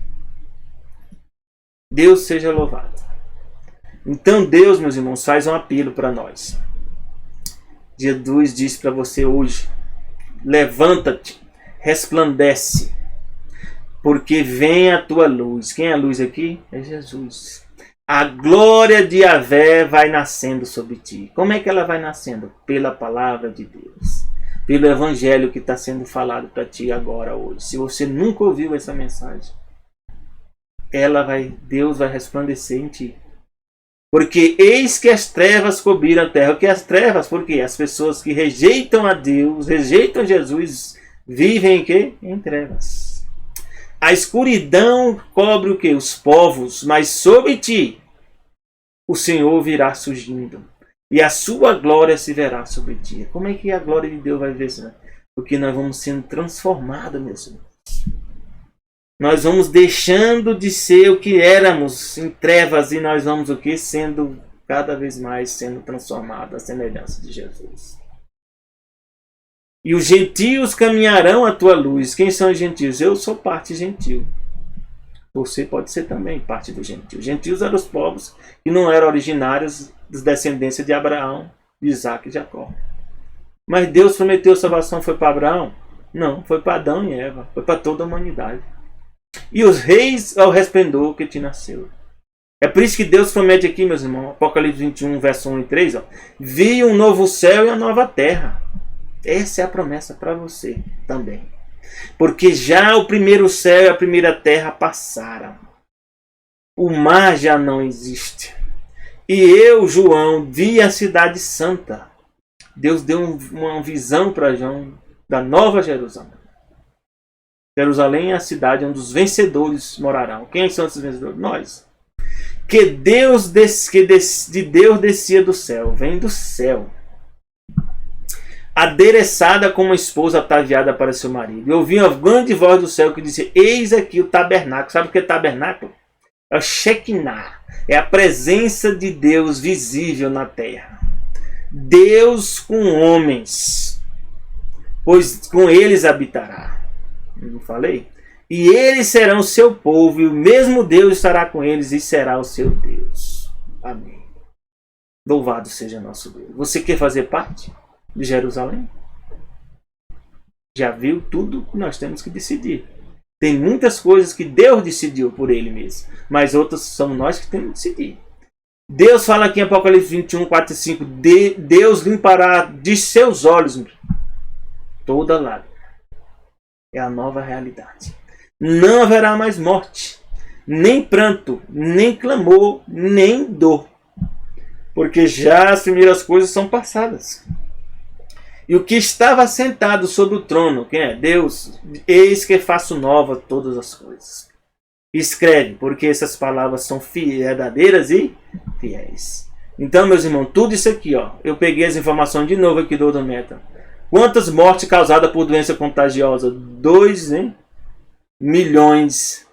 Deus seja louvado. Então Deus, meus irmãos, faz um apelo para nós. Jesus diz para você hoje: levanta-te, resplandece, porque vem a tua luz. Quem é a luz aqui? É Jesus. A glória de Yahvé vai nascendo sobre ti. Como é que ela vai nascendo? Pela palavra de Deus. Pelo evangelho que está sendo falado para ti agora, hoje. Se você nunca ouviu essa mensagem, Deus vai resplandecer em ti. Porque eis que as trevas cobriram a terra. O que é as trevas? Porque as pessoas que rejeitam a Deus, rejeitam Jesus, vivem em quê? Em trevas. A escuridão cobre o quê? Os povos, mas sobre ti o Senhor virá surgindo. E a sua glória se verá sobre ti. Como é que a glória de Deus vai ver isso? Porque nós vamos sendo transformados, meus irmãos. Nós vamos deixando de ser o que éramos em trevas e nós vamos o que? Sendo cada vez mais sendo transformados à semelhança de Jesus. E os gentios caminharão à tua luz. Quem são os gentios? Eu sou parte gentil. Você pode ser também parte dos gentios. Os gentios eram os povos que não eram originários das descendências de Abraão, de Isaac e Jacó. Mas Deus prometeu salvação, foi para Abraão? Não, foi para Adão e Eva, foi para toda a humanidade. E os reis ao resplendor que te nasceu. É por isso que Deus promete aqui, meus irmãos, Apocalipse 21, verso 1 e 3, ó, vi um novo céu e uma nova terra. Essa é a promessa para você também. Porque já o primeiro céu e a primeira terra passaram. O mar já não existe. E eu, João, vi a cidade santa. Deus deu uma visão para João da Nova Jerusalém. Jerusalém é a cidade onde os vencedores morarão. Quem são esses vencedores? Nós. Que Deus de Deus descia do céu. Vem do céu. Adereçada como uma esposa ataviada para seu marido. Eu ouvi uma grande voz do céu que dizia: eis aqui o tabernáculo. Sabe o que é tabernáculo? É o Shekinah. É a presença de Deus visível na terra. Deus com homens, pois com eles habitará. Não falei? E eles serão seu povo, e o mesmo Deus estará com eles e será o seu Deus. Amém. Louvado seja nosso Deus. Você quer fazer parte de Jerusalém? Já viu tudo que nós temos que decidir. Tem muitas coisas que Deus decidiu por Ele mesmo, mas outras somos nós que temos que decidir. Deus fala aqui em Apocalipse 21, 4 e 5, Deus limpará de seus olhos toda lágrima. É a nova realidade. Não haverá mais morte, nem pranto, nem clamor, nem dor, porque já as primeiras coisas são passadas. E o que estava sentado sobre o trono, quem é? Deus, eis que faço nova todas as coisas. Escreve, porque essas palavras são verdadeiras e fiéis. Então, meus irmãos, tudo isso aqui, ó, eu peguei as informações de novo aqui do Odometer. Quantas mortes causadas por doença contagiosa? 2 milhões.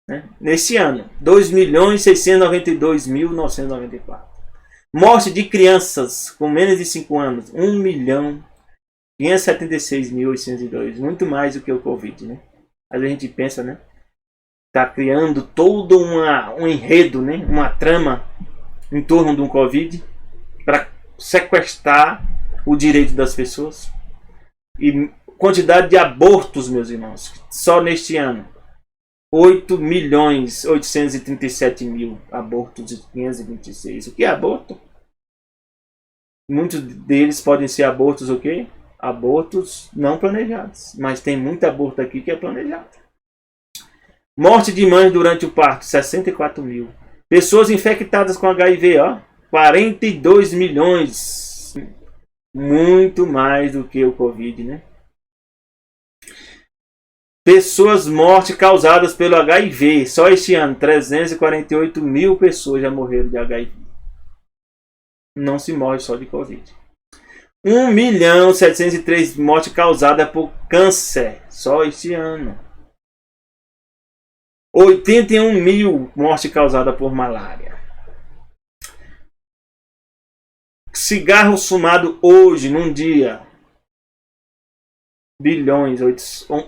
Né? Nesse ano, 2.692.994. Morte de crianças com menos de 5 anos, 1.576.802. Muito mais do que o Covid, né? A gente pensa, né? Está criando todo um enredo, né? Uma trama em torno do Covid para sequestrar o direito das pessoas. E quantidade de abortos, meus irmãos, só neste ano. 8.837.000 abortos de 526. O que é aborto? Muitos deles podem ser abortos o quê? Abortos não planejados. Mas tem muito aborto aqui que é planejado. Morte de mães durante o parto, 64.000. Pessoas infectadas com HIV, ó, 42 milhões. Muito mais do que o Covid, né? Pessoas mortes causadas pelo HIV. Só este ano, 348.000 pessoas já morreram de HIV. Não se morre só de Covid. 1.703.000 mortes causadas por câncer. Só este ano. 81.000 mortes causadas por malária. Cigarro fumado hoje, num dia.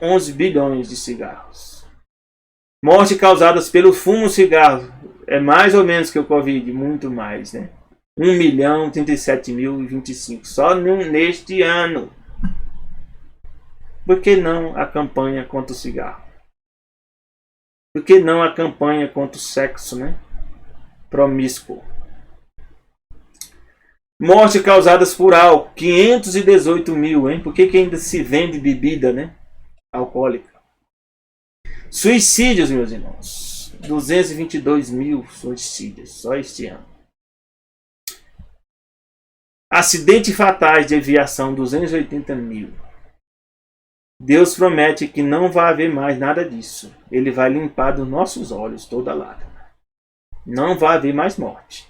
11 bilhões de cigarros. Mortes causadas pelo fumo cigarro. É mais ou menos que o Covid, muito mais, né? 1.037.025 só neste ano. Por que não a campanha contra o cigarro? Por que não a campanha contra o sexo, né? Promíscuo. Mortes causadas por álcool, 518.000, hein? Por que ainda se vende bebida, né? Alcoólica. Suicídios, meus irmãos. 222.000 suicídios, só este ano. Acidentes fatais de aviação, 280.000. Deus promete que não vai haver mais nada disso. Ele vai limpar dos nossos olhos toda a lágrima. Não vai haver mais morte.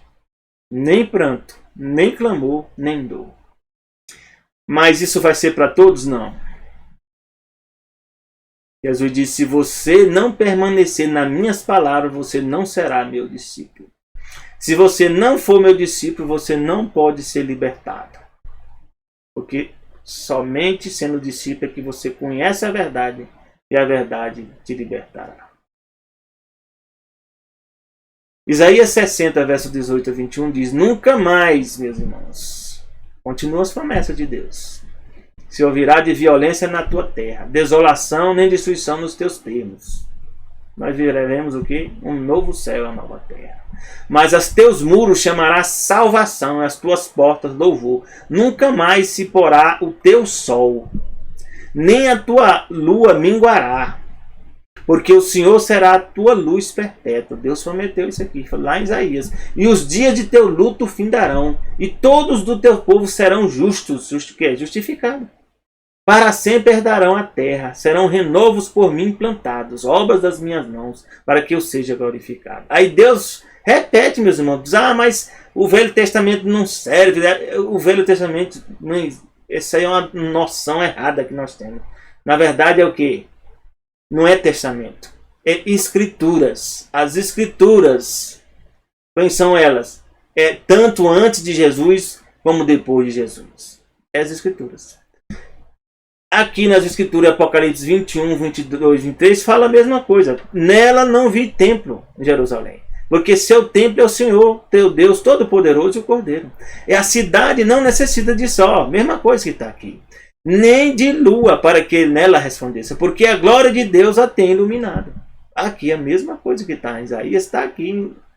Nem pranto, nem clamor, nem dor. Mas isso vai ser para todos? Não. Jesus disse: se você não permanecer nas minhas palavras, você não será meu discípulo. Se você não for meu discípulo, você não pode ser libertado. Porque somente sendo discípulo é que você conhece a verdade e a verdade te libertará. Isaías 60, verso 18 a 21 diz: nunca mais, meus irmãos, continua as promessas de Deus, se ouvirá de violência na tua terra, desolação nem destruição nos teus termos. Nós veremos o quê? Um novo céu e uma nova terra. Mas aos teus muros chamará salvação, as tuas portas louvor. Nunca mais se porá o teu sol, nem a tua lua minguará. porque o Senhor será a tua luz perpétua. Deus prometeu isso aqui, lá em Isaías. E os dias de teu luto findarão, e todos do teu povo serão justos, justificados. Para sempre herdarão a terra, serão renovos por mim plantados, obras das minhas mãos, para que eu seja glorificado. Aí Deus repete, meus irmãos, mas o Velho Testamento não serve, o Velho Testamento, essa aí é uma noção errada que nós temos. Na verdade é o quê? Não é testamento, é escrituras. As escrituras, quem são elas? É tanto antes de Jesus como depois de Jesus. É as escrituras. Aqui nas escrituras, Apocalipse 21, 22, 23, fala a mesma coisa. Nela não vi templo em Jerusalém, porque seu templo é o Senhor, teu Deus Todo-Poderoso e o Cordeiro. E a cidade não necessita de sol, mesma coisa que está aqui. Nem de lua para que nela resplandeça, porque a glória de Deus a tem iluminado. Aqui a mesma coisa que está em Isaías, está aqui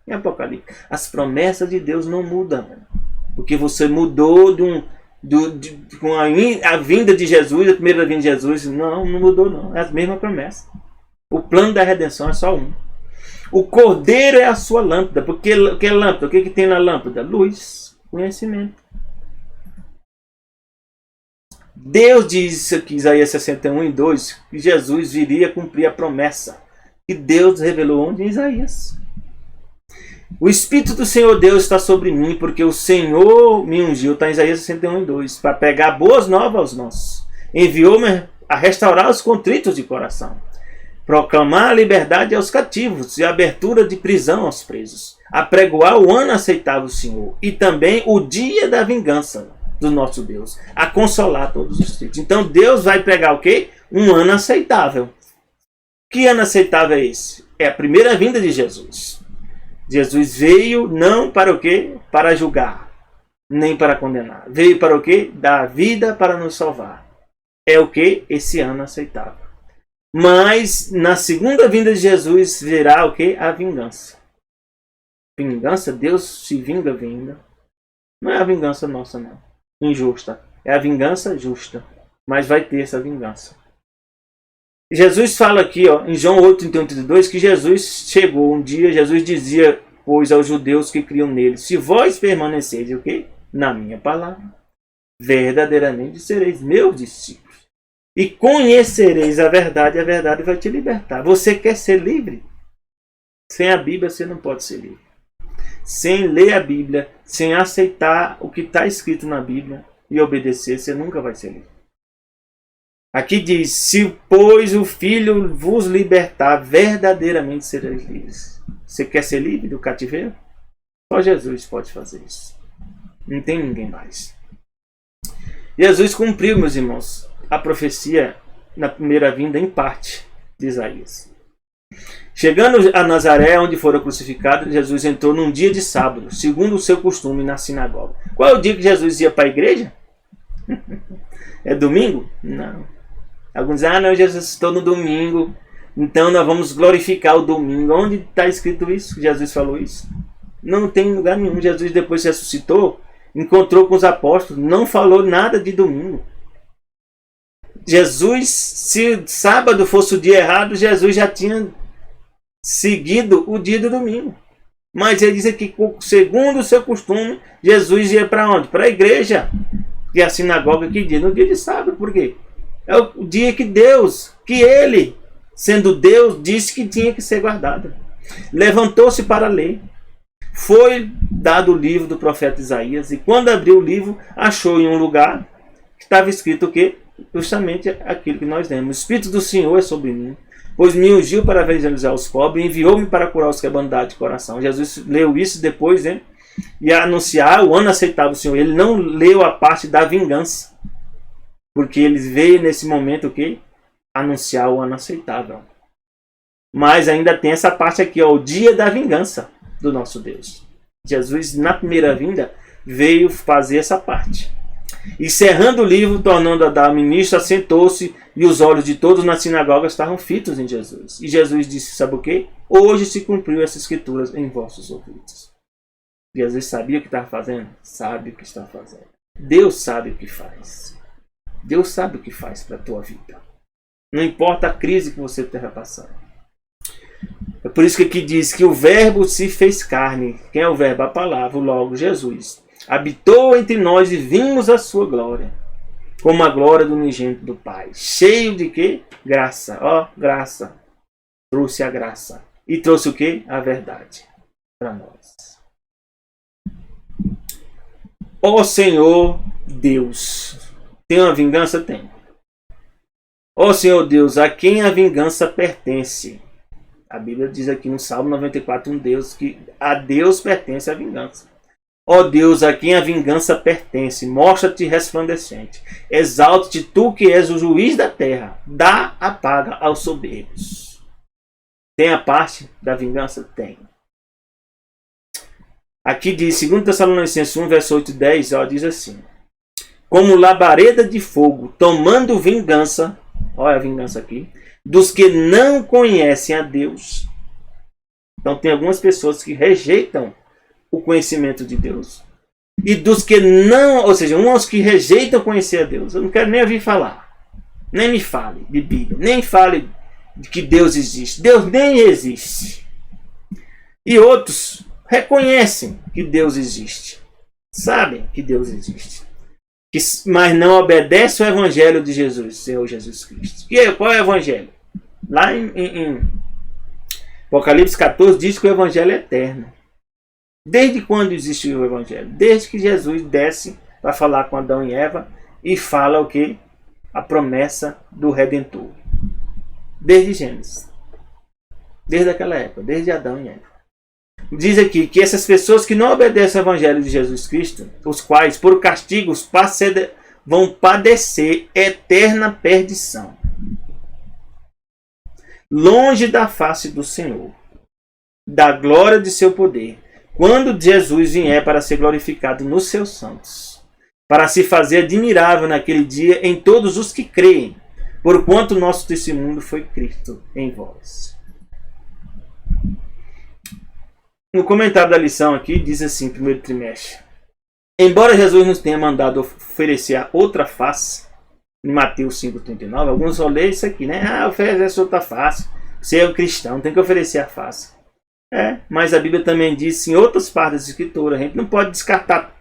em Apocalipse. As promessas de Deus não mudam, porque você mudou com a vinda de Jesus, a primeira vinda de Jesus, não mudou não, é a mesma promessa. O plano da redenção é só um. O Cordeiro é a sua lâmpada, porque o que é lâmpada? O que tem na lâmpada? Luz, conhecimento. Deus diz aqui, Isaías 61:2, que Jesus viria cumprir a promessa que Deus revelou onde? Em Isaías. O Espírito do Senhor Deus está sobre mim, porque o Senhor me ungiu, está em Isaías 61:2, para pregar boas novas aos nossos. Enviou-me a restaurar os contritos de coração, proclamar a liberdade aos cativos e a abertura de prisão aos presos, a pregoar o ano aceitável do Senhor e também o dia da vingança do nosso Deus, a consolar todos os tristes. Então Deus vai pregar o quê? Um ano aceitável. Que ano aceitável é esse? É a primeira vinda de Jesus. Jesus veio não para o quê? Para julgar, nem para condenar. Veio para o quê? Dar vida para nos salvar. É o quê? Esse ano aceitável. Mas na segunda vinda de Jesus virá o quê? A vingança. Vingança, Deus se vinga. Não é a vingança nossa, não. Injusta. É a vingança justa. Mas vai ter essa vingança. Jesus fala aqui, em João 8:31-32, que Jesus chegou um dia, Jesus dizia, pois, aos judeus que criam nele, se vós permaneceis o quê? Na minha palavra, verdadeiramente sereis meus discípulos. E conhecereis a verdade vai te libertar. Você quer ser livre? Sem a Bíblia você não pode ser livre. Sem ler a Bíblia, sem aceitar o que está escrito na Bíblia e obedecer, você nunca vai ser livre. Aqui diz, se pois o Filho vos libertar, verdadeiramente sereis livres. Você quer ser livre do cativeiro? Só Jesus pode fazer isso. Não tem ninguém mais. Jesus cumpriu, meus irmãos, a profecia na primeira vinda em parte de Isaías. Chegando a Nazaré, onde fora crucificado, Jesus entrou num dia de sábado, segundo o seu costume, na sinagoga. Qual é o dia que Jesus ia para a igreja? É domingo? Não. Alguns dizem, não, Jesus ressuscitou no domingo, então nós vamos glorificar o domingo. Onde está escrito isso? Jesus falou isso? Não tem lugar nenhum. Jesus, depois que ressuscitou, encontrou com os apóstolos, não falou nada de domingo. Jesus, se sábado fosse o dia errado, Jesus já tinha seguido o dia do domingo. Mas ele diz aqui que, segundo o seu costume, Jesus ia para onde? Para a igreja. E a sinagoga que dia? No dia de sábado. Por quê? É o dia que Deus, que ele, sendo Deus, disse que tinha que ser guardado. Levantou-se para ler. Foi dado o livro do profeta Isaías. E quando abriu o livro, achou em um lugar que estava escrito o quê? Justamente aquilo que nós lemos. O Espírito do Senhor é sobre mim, pois me ungiu para evangelizar os pobres, enviou-me para curar os quebrantados de coração. Jesus leu isso depois, né? E anunciar o ano aceitável do Senhor. Ele não leu a parte da vingança, porque ele veio nesse momento o quê? Anunciar o ano aceitável. Mas ainda tem essa parte aqui, o dia da vingança do nosso Deus. Jesus, na primeira vinda, veio fazer essa parte. E cerrando o livro, tornando a dar ministro, assentou-se, e os olhos de todos na sinagoga estavam fitos em Jesus. E Jesus disse, sabe o quê? Hoje se cumpriu essa escritura em vossos ouvidos. Jesus sabia o que estava fazendo? Sabe o que está fazendo. Deus sabe o que faz. Deus sabe o que faz para a tua vida. Não importa a crise que você esteja passando. É por isso que aqui diz que o verbo se fez carne. Quem é o verbo? A palavra, logo Jesus. Habitou entre nós e vimos a sua glória, como a glória do unigênito do Pai. Cheio de quê? Graça. Ó, graça. Trouxe a graça. E trouxe o quê? A verdade para nós. Ó Senhor Deus. Tem uma vingança? Tem. Ó Senhor Deus, a quem a vingança pertence? A Bíblia diz aqui no Salmo 94, Deus, que a Deus pertence a vingança. Ó Deus, a quem a vingança pertence, mostra-te resplandecente. Exalta-te tu que és o juiz da terra. Dá a paga aos soberbos. Tem a parte da vingança? Tem. Aqui diz, 2 Tessalonicenses 1, verso 8 e 10, ó, diz assim. Como labareda de fogo, tomando vingança, olha a vingança aqui, dos que não conhecem a Deus. Então tem algumas pessoas que rejeitam o conhecimento de Deus. E dos que não, ou seja, uns que rejeitam conhecer a Deus. Eu não quero nem ouvir falar. Nem me fale de Bíblia. Nem fale de que Deus existe. Deus nem existe. E outros reconhecem que Deus existe. Sabem que Deus existe. Mas não obedecem ao Evangelho de Jesus, Senhor Jesus Cristo. Qual é o Evangelho? Lá em Apocalipse 14 diz que o Evangelho é eterno. Desde quando existe o Evangelho? Desde que Jesus desce para falar com Adão e Eva e fala o que? A promessa do Redentor. Desde Gênesis. Desde aquela época, desde Adão e Eva. Diz aqui que essas pessoas que não obedecem ao Evangelho de Jesus Cristo, os quais por castigos vão padecer eterna perdição, longe da face do Senhor, da glória de seu poder, quando Jesus vier para ser glorificado nos seus santos, para se fazer admirável naquele dia em todos os que creem, porquanto nosso testemunho foi Cristo em vós. No comentário da lição aqui, diz assim, primeiro trimestre. Embora Jesus nos tenha mandado oferecer a outra face, em Mateus 5,39, alguns vão ler isso aqui, né? Ah, oferece outra face. Você é um cristão, tem que oferecer a face. Mas a Bíblia também diz em outras partes da Escritura, a gente não pode descartar,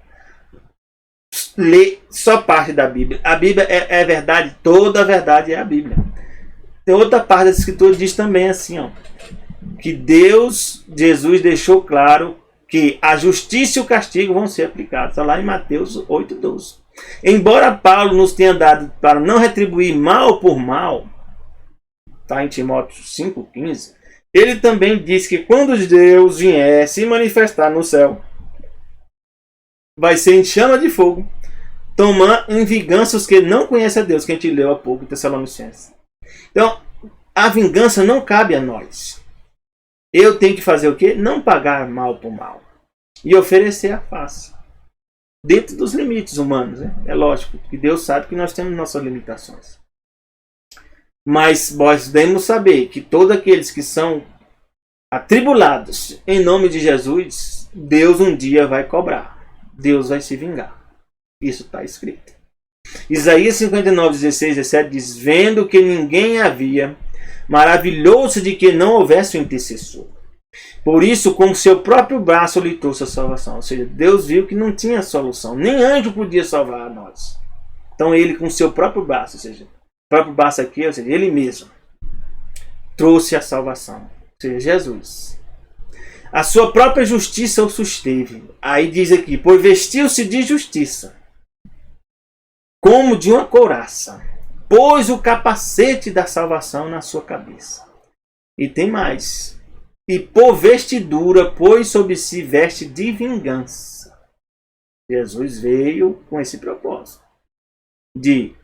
ler só parte da Bíblia. A Bíblia é verdade, toda a verdade é a Bíblia. Tem outra parte da Escritura que diz também assim, ó, que Jesus deixou claro que a justiça e o castigo vão ser aplicados. Está lá em Mateus 8,12. Embora Paulo nos tenha dado para não retribuir mal por mal, está em Timóteo 5,15, ele também diz que quando Deus vier se manifestar no céu, vai ser em chama de fogo, tomar em vingança os que não conhecem a Deus, que a gente leu há pouco em Tessalonicenses. Então, a vingança não cabe a nós. Eu tenho que fazer o quê? Não pagar mal por mal. E oferecer a face. Dentro dos limites humanos. Né? É lógico que Deus sabe que nós temos nossas limitações. Mas nós devemos saber que todos aqueles que são atribulados em nome de Jesus, Deus um dia vai cobrar. Deus vai se vingar. Isso está escrito. Isaías 59, 16, 17 diz: vendo que ninguém havia, maravilhou-se de que não houvesse um intercessor. Por isso, com seu próprio braço, lhe trouxe a salvação. Ou seja, Deus viu que não tinha solução. Nem anjo podia salvar a nós. Então, ele com seu próprio braço, ou seja, o próprio braço aqui, ou seja, ele mesmo, trouxe a salvação. Ou seja, Jesus. A sua própria justiça o susteve. Aí diz aqui, pois vestiu-se de justiça, como de uma couraça. Pôs o capacete da salvação na sua cabeça. E tem mais. E por vestidura pôs sobre si veste de vingança. Jesus veio com esse propósito. De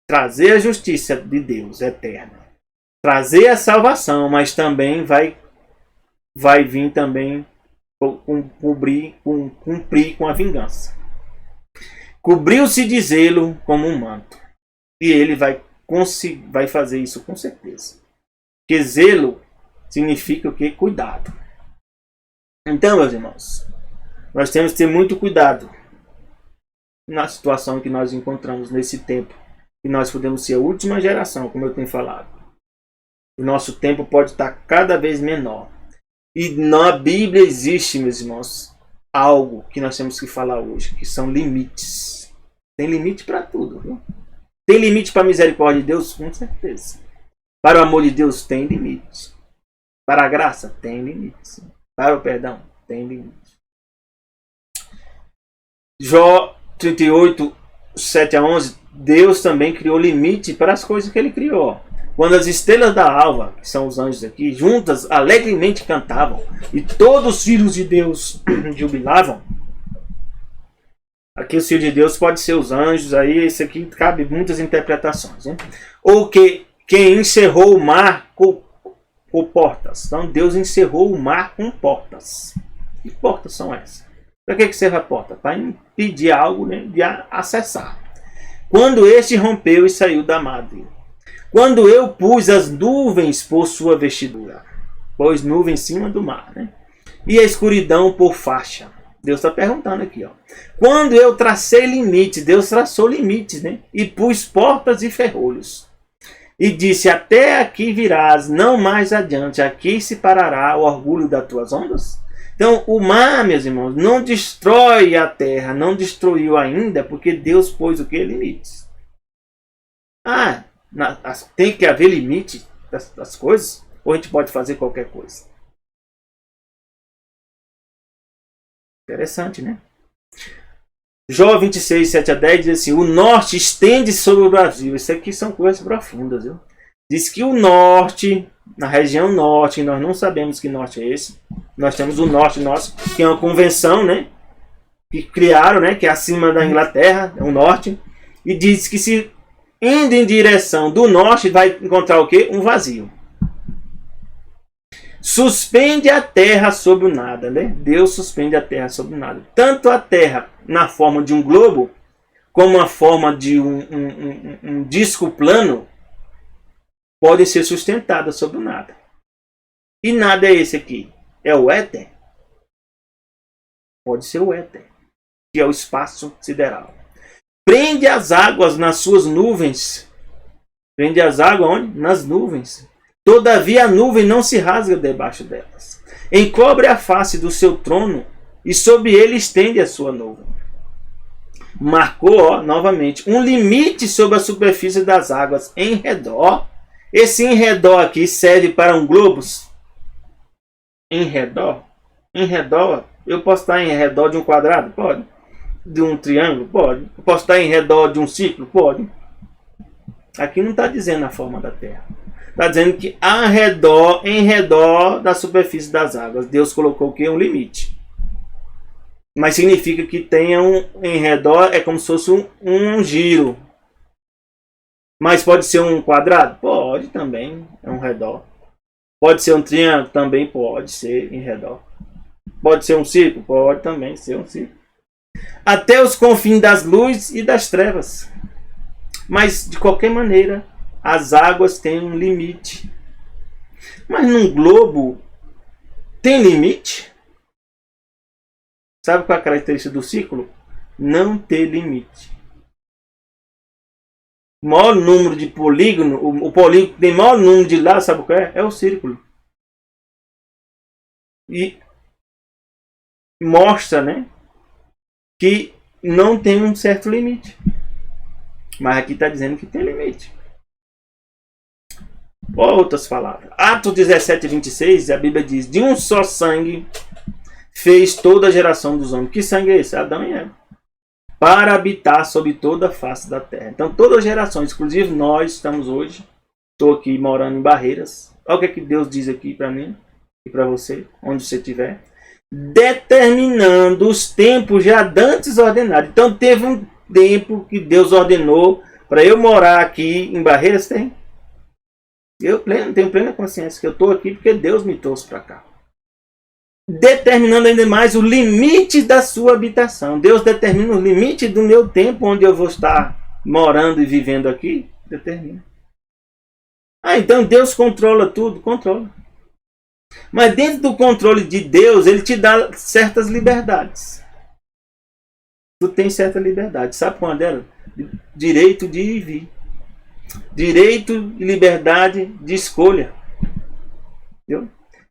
trazer a justiça de Deus eterna. Trazer a salvação, mas também vai vir também cumprir com a vingança. Cobriu-se de zelo como um manto. E ele vai fazer isso com certeza. Porque zelo significa o quê? Cuidado. Então, meus irmãos, nós temos que ter muito cuidado na situação que nós encontramos nesse tempo. E nós podemos ser a última geração, como eu tenho falado. O nosso tempo pode estar cada vez menor. E na Bíblia existe, meus irmãos, algo que nós temos que falar hoje, que são limites. Tem limite para tudo, viu? Tem limite para a misericórdia de Deus? Com certeza. Para o amor de Deus, tem limite. Para a graça, tem limite. Para o perdão, tem limite. Jó 38, 7 a 11, Deus também criou limite para as coisas que ele criou. Quando as estrelas da alva, que são os anjos aqui, juntas alegremente cantavam, e todos os filhos de Deus jubilavam. Aqui os filhos de Deus pode ser os anjos, aí esse aqui cabe muitas interpretações, né? Ou que quem encerrou o mar com portas. Então Deus encerrou o mar com portas. Que portas são essas? Para que serve a porta? Para impedir algo, né, de acessar. Quando este rompeu e saiu da madre. Quando eu pus as nuvens por sua vestidura. Pôs nuvem em cima do mar, né? E a escuridão por faixa. Deus está perguntando aqui, ó. Quando eu tracei limites, Deus traçou limites, né? E pus portas e ferrolhos. E disse, até aqui virás, não mais adiante. Aqui se parará o orgulho das tuas ondas. Então, o mar, meus irmãos, não destrói a terra, não destruiu ainda, porque Deus pôs o que? Limites. Tem que haver limite das coisas? Ou a gente pode fazer qualquer coisa? Interessante, né? Jó 26, 7 a 10 diz assim, o norte estende sobre o Brasil. Isso aqui são coisas profundas, viu? Diz que o norte, na região norte, nós não sabemos que norte é esse. Nós temos o norte nosso, que é uma convenção, né? Que criaram, né? Que é acima da Inglaterra, é o norte. E diz que se indo em direção do norte, vai encontrar o quê? Um vazio. Suspende a terra sobre o nada, né? Deus suspende a terra sobre o nada. Tanto a terra na forma de um globo, como a forma de um disco plano, podem ser sustentadas sobre o nada. E nada é esse aqui? É o éter? Pode ser o éter, que é o espaço sideral. Prende as águas nas suas nuvens. Prende as águas onde? Nas nuvens. Todavia a nuvem não se rasga debaixo delas. Encobre a face do seu trono e sobre ele estende a sua nuvem. Marcou, novamente, um limite sobre a superfície das águas em redor. Esse em redor aqui serve para um globo. Em redor? Em redor, eu posso estar em redor de um quadrado? Pode. De um triângulo? Pode. Eu posso estar em redor de um círculo? Pode. Aqui não está dizendo a forma da terra. Está dizendo que em redor da superfície das águas, Deus colocou o quê? Um limite. Mas significa que tenha em redor, é como se fosse um giro. Mas pode ser um quadrado? Pode também, é um redor. Pode ser um triângulo? Também pode ser em redor. Pode ser um círculo? Pode também ser um círculo. Até os confins das luzes e das trevas. Mas, de qualquer maneira, as águas têm um limite. Mas num globo tem limite? Sabe qual é a característica do círculo? Não ter limite. O maior número de polígono, o polígono que tem maior número de lados, sabe qual é? É o círculo. E mostra, né, que não tem um certo limite. Mas aqui está dizendo que tem limite. Outras palavras. Atos 17, 26, a Bíblia diz, de um só sangue fez toda a geração dos homens. Que sangue é esse? Adão e Eva. Para habitar sobre toda a face da terra. Então todas as gerações, inclusive nós estamos hoje, estou aqui morando em Barreiras. Olha o que, é que Deus diz aqui para mim e para você, onde você estiver. Determinando os tempos já dantes ordenados. Então teve um tempo que Deus ordenou para eu morar aqui em Barreiras, tem? Eu tenho plena consciência que eu estou aqui porque Deus me trouxe para cá. Determinando ainda mais o limite da sua habitação. Deus determina o limite do meu tempo onde eu vou estar morando e vivendo aqui. Determina. Então Deus controla tudo? Controla. Mas dentro do controle de Deus, Ele te dá certas liberdades. Tu tem certa liberdade. Sabe qual é dela? Direito de ir e vir. Direito e liberdade de escolha. Viu?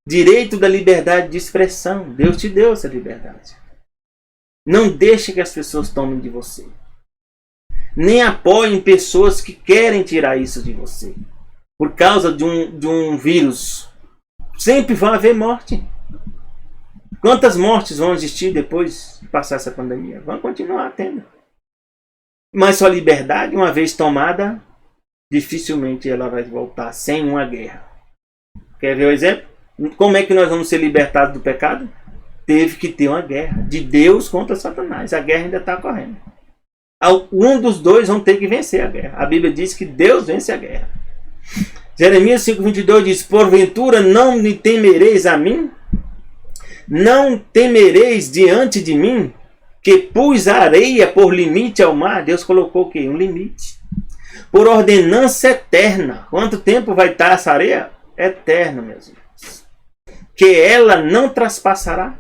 Direito da liberdade de expressão. Deus te deu essa liberdade. Não deixe que as pessoas tomem de você. Nem apoiem pessoas que querem tirar isso de você. Por causa de um vírus. Sempre vai haver morte. Quantas mortes vão existir depois de passar essa pandemia? Vão continuar tendo. Mas sua liberdade, uma vez tomada, dificilmente ela vai voltar sem uma guerra. Quer ver o exemplo? Como é que nós vamos ser libertados do pecado? Teve que ter uma guerra de Deus contra Satanás. A guerra ainda está correndo. Um dos dois vão ter que vencer a guerra. A Bíblia diz que Deus vence a guerra. Jeremias 5,22 diz: porventura não me temereis a mim? Não temereis diante de mim, que pus a areia por limite ao mar? Deus colocou o quê? Um limite. Por ordenança eterna. Quanto tempo vai estar essa areia? Eterno, meus irmãos. Que ela não traspassará.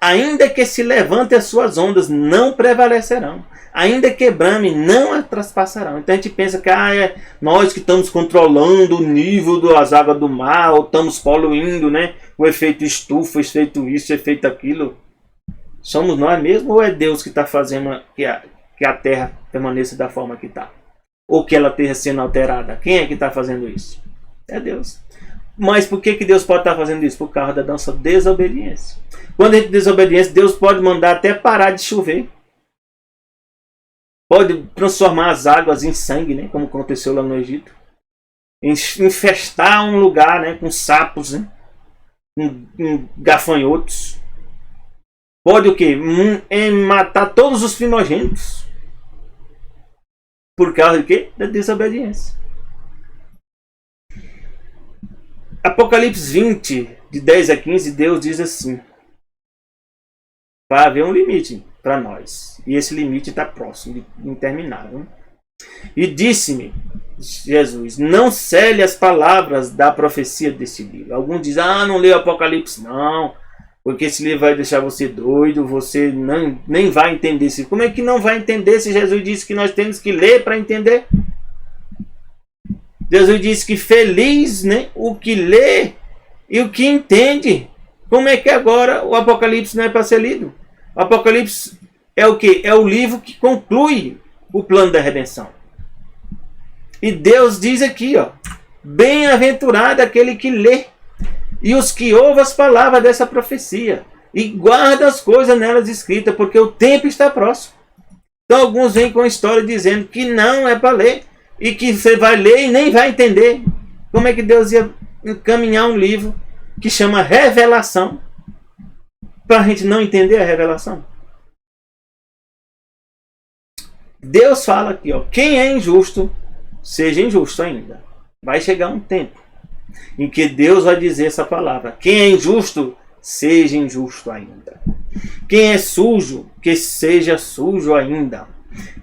Ainda que se levante as suas ondas, não prevalecerão. Ainda que brame, não a traspassarão. Então a gente pensa que é nós que estamos controlando o nível das águas do mar, ou estamos poluindo, né? O efeito estufa, o efeito isso, o efeito aquilo. Somos nós mesmos ou é Deus que está fazendo que a terra permaneça da forma que está? Ou que ela esteja sendo alterada? Quem é que está fazendo isso? É Deus. Mas por que Deus pode estar fazendo isso? Por causa da nossa desobediência. Quando a gente desobediência, Deus pode mandar até parar de chover. Pode transformar as águas em sangue, né? Como aconteceu lá no Egito. Infestar um lugar, né? Com sapos, né? Com gafanhotos. Pode o quê? Matar todos os primogênitos. Por causa de quê? Da desobediência. Apocalipse 20, de 10 a 15, Deus diz assim: vai haver um limite para nós. E esse limite está próximo de interminável. E disse-me, Jesus, não cele as palavras da profecia desse livro. Alguns dizem, não leia o Apocalipse. Não, porque esse livro vai deixar você doido, você nem vai entender. Como é que não vai entender se Jesus disse que nós temos que ler para entender? Jesus disse que feliz, né, o que lê e o que entende. Como é que agora o Apocalipse não é para ser lido? O Apocalipse é o quê? É o livro que conclui o plano da redenção. E Deus diz aqui, ó, bem-aventurado aquele que lê e os que ouvem as palavras dessa profecia e guarda as coisas nelas escritas, porque o tempo está próximo. Então alguns vêm com a história dizendo que não é para ler e que você vai ler e nem vai entender. Como é que Deus ia encaminhar um livro que chama Revelação para a gente não entender a revelação? Deus fala aqui, ó, quem é injusto, seja injusto ainda. Vai chegar um tempo em que Deus vai dizer essa palavra. Quem é injusto, seja injusto ainda. Quem é sujo, que seja sujo ainda.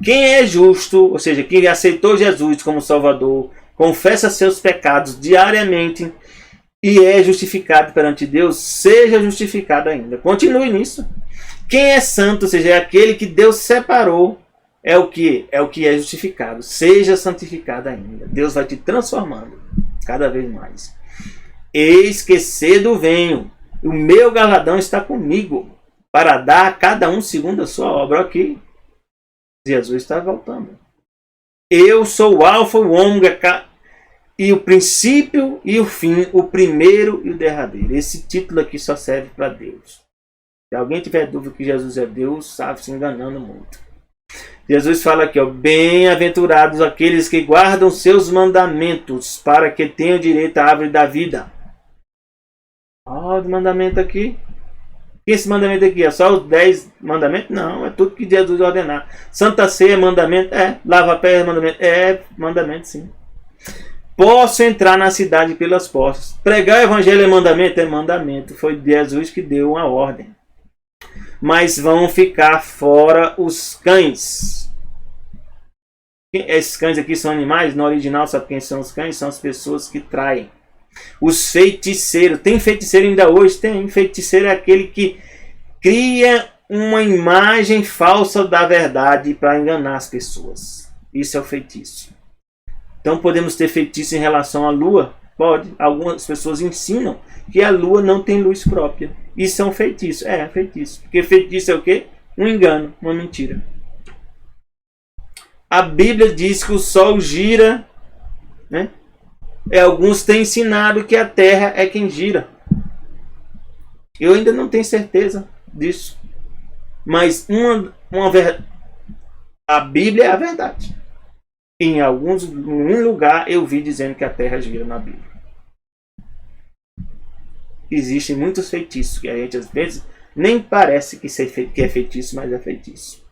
Quem é justo, ou seja, quem aceitou Jesus como Salvador, confessa seus pecados diariamente e é justificado perante Deus, seja justificado ainda. Continue nisso. Quem é santo, ou seja, é aquele que Deus separou, é o que é justificado. Seja santificado ainda. Deus vai te transformando cada vez mais. Eis que cedo venho, o meu galardão está comigo, para dar a cada um segundo a sua obra. Aqui, Jesus está voltando. Eu sou o alfa e o ômega, e o princípio e o fim, o primeiro e o derradeiro. Esse título aqui só serve para Deus. Se alguém tiver dúvida que Jesus é Deus, sabe, se enganando muito. Jesus fala aqui, ó, bem-aventurados aqueles que guardam seus mandamentos, para que tenham direito à árvore da vida. Ó, o mandamento aqui. E esse mandamento aqui é só os 10 mandamentos? Não, é tudo que Jesus ordenar. Santa Ceia é mandamento? É. Lava-pés é mandamento? É mandamento, sim. Posso entrar na cidade pelas portas. Pregar o evangelho é mandamento? É mandamento. Foi Jesus que deu uma ordem. Mas vão ficar fora os cães. Esses cães aqui são animais? No original, sabe quem são os cães? São as pessoas que traem. Os feiticeiros. Tem feiticeiro ainda hoje? Tem. Feiticeiro é aquele que cria uma imagem falsa da verdade para enganar as pessoas. Isso é o feitiço. Então podemos ter feitiço em relação à lua, Pode. Algumas pessoas ensinam que a lua não tem luz própria. Isso é um feitiço. É feitiço. Porque feitiço é o quê? Um engano, uma mentira. A Bíblia diz que o sol gira, né? Alguns têm ensinado que a Terra é quem gira. Eu ainda não tenho certeza disso. Mas a Bíblia é a verdade. Em um lugar eu vi dizendo que a Terra gira na Bíblia. Existem muitos feitiços que a gente às vezes nem parece que é feitiço, mas é feitiço.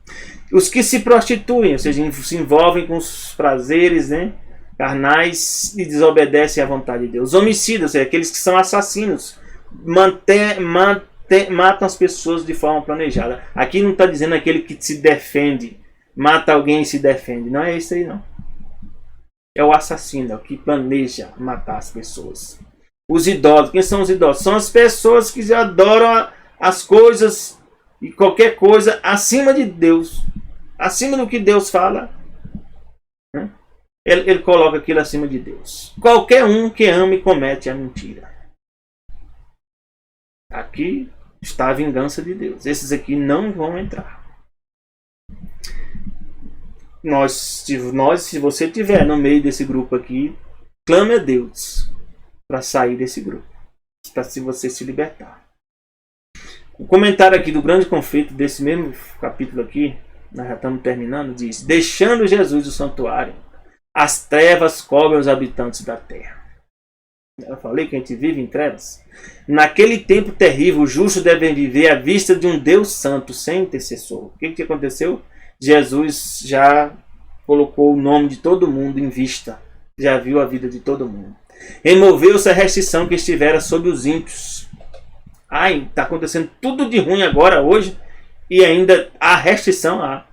Os que se prostituem, ou seja, se envolvem com os prazeres, né, carnais e desobedecem à vontade de Deus. Os homicidas, ou seja, aqueles que são assassinos, matam as pessoas de forma planejada. Aqui não está dizendo aquele que se defende, mata alguém e se defende. Não é isso aí, não. É o assassino, é o que planeja matar as pessoas. Os idosos, quem são os idosos? São as pessoas que adoram as coisas e qualquer coisa acima de Deus, acima do que Deus fala, né? Ele coloca aquilo acima de Deus. Qualquer um que ama e comete a mentira. Aqui está a vingança de Deus. Esses aqui não vão entrar. Se você estiver no meio desse grupo aqui, clame a Deus para sair desse grupo, para você se libertar. O comentário aqui do grande conflito desse mesmo capítulo aqui, nós já estamos terminando, diz: deixando Jesus o santuário, as trevas cobrem os habitantes da terra. Eu falei que a gente vive em trevas. Naquele tempo terrível, os justos devem viver à vista de um Deus santo, sem intercessor. O que aconteceu? Jesus já colocou o nome de todo mundo em vista. Já viu a vida de todo mundo. Removeu-se a restrição que estivera sobre os ímpios. Está acontecendo tudo de ruim agora, hoje, e ainda há restrição lá.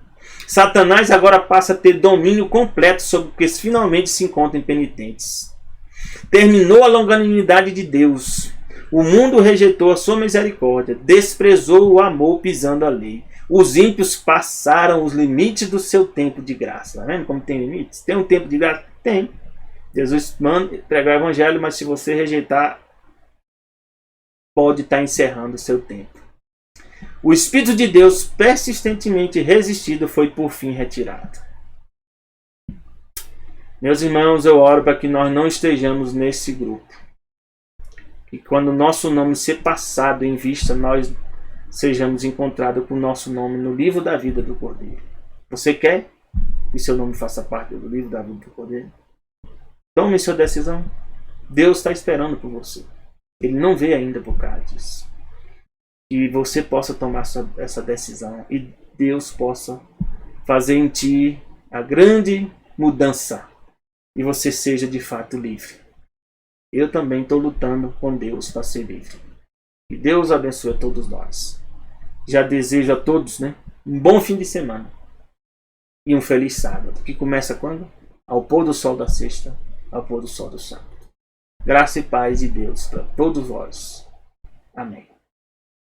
Satanás agora passa a ter domínio completo sobre os que finalmente se encontram impenitentes. Terminou a longanimidade de Deus. O mundo rejeitou a sua misericórdia, desprezou o amor pisando a lei. Os ímpios passaram os limites do seu tempo de graça. Está vendo como tem limites? Tem um tempo de graça? Tem. Jesus manda pregar o evangelho, mas se você rejeitar, pode estar encerrando o seu tempo. O Espírito de Deus, persistentemente resistido, foi por fim retirado. Meus irmãos, eu oro para que nós não estejamos nesse grupo. E quando o nosso nome ser passado em vista, nós sejamos encontrados com o nosso nome no livro da vida do Cordeiro. Você quer que seu nome faça parte do livro da vida do Cordeiro? Tome sua decisão. Deus está esperando por você. Ele não veio ainda por causa disso. Que você possa tomar essa decisão e Deus possa fazer em ti a grande mudança e você seja de fato livre. Eu também estou lutando com Deus para ser livre. Que Deus abençoe a todos nós. Já desejo a todos, um bom fim de semana e um feliz sábado, que começa quando? Ao pôr do sol da sexta, ao pôr do sol do sábado. Graça e paz de Deus para todos vós. Amém.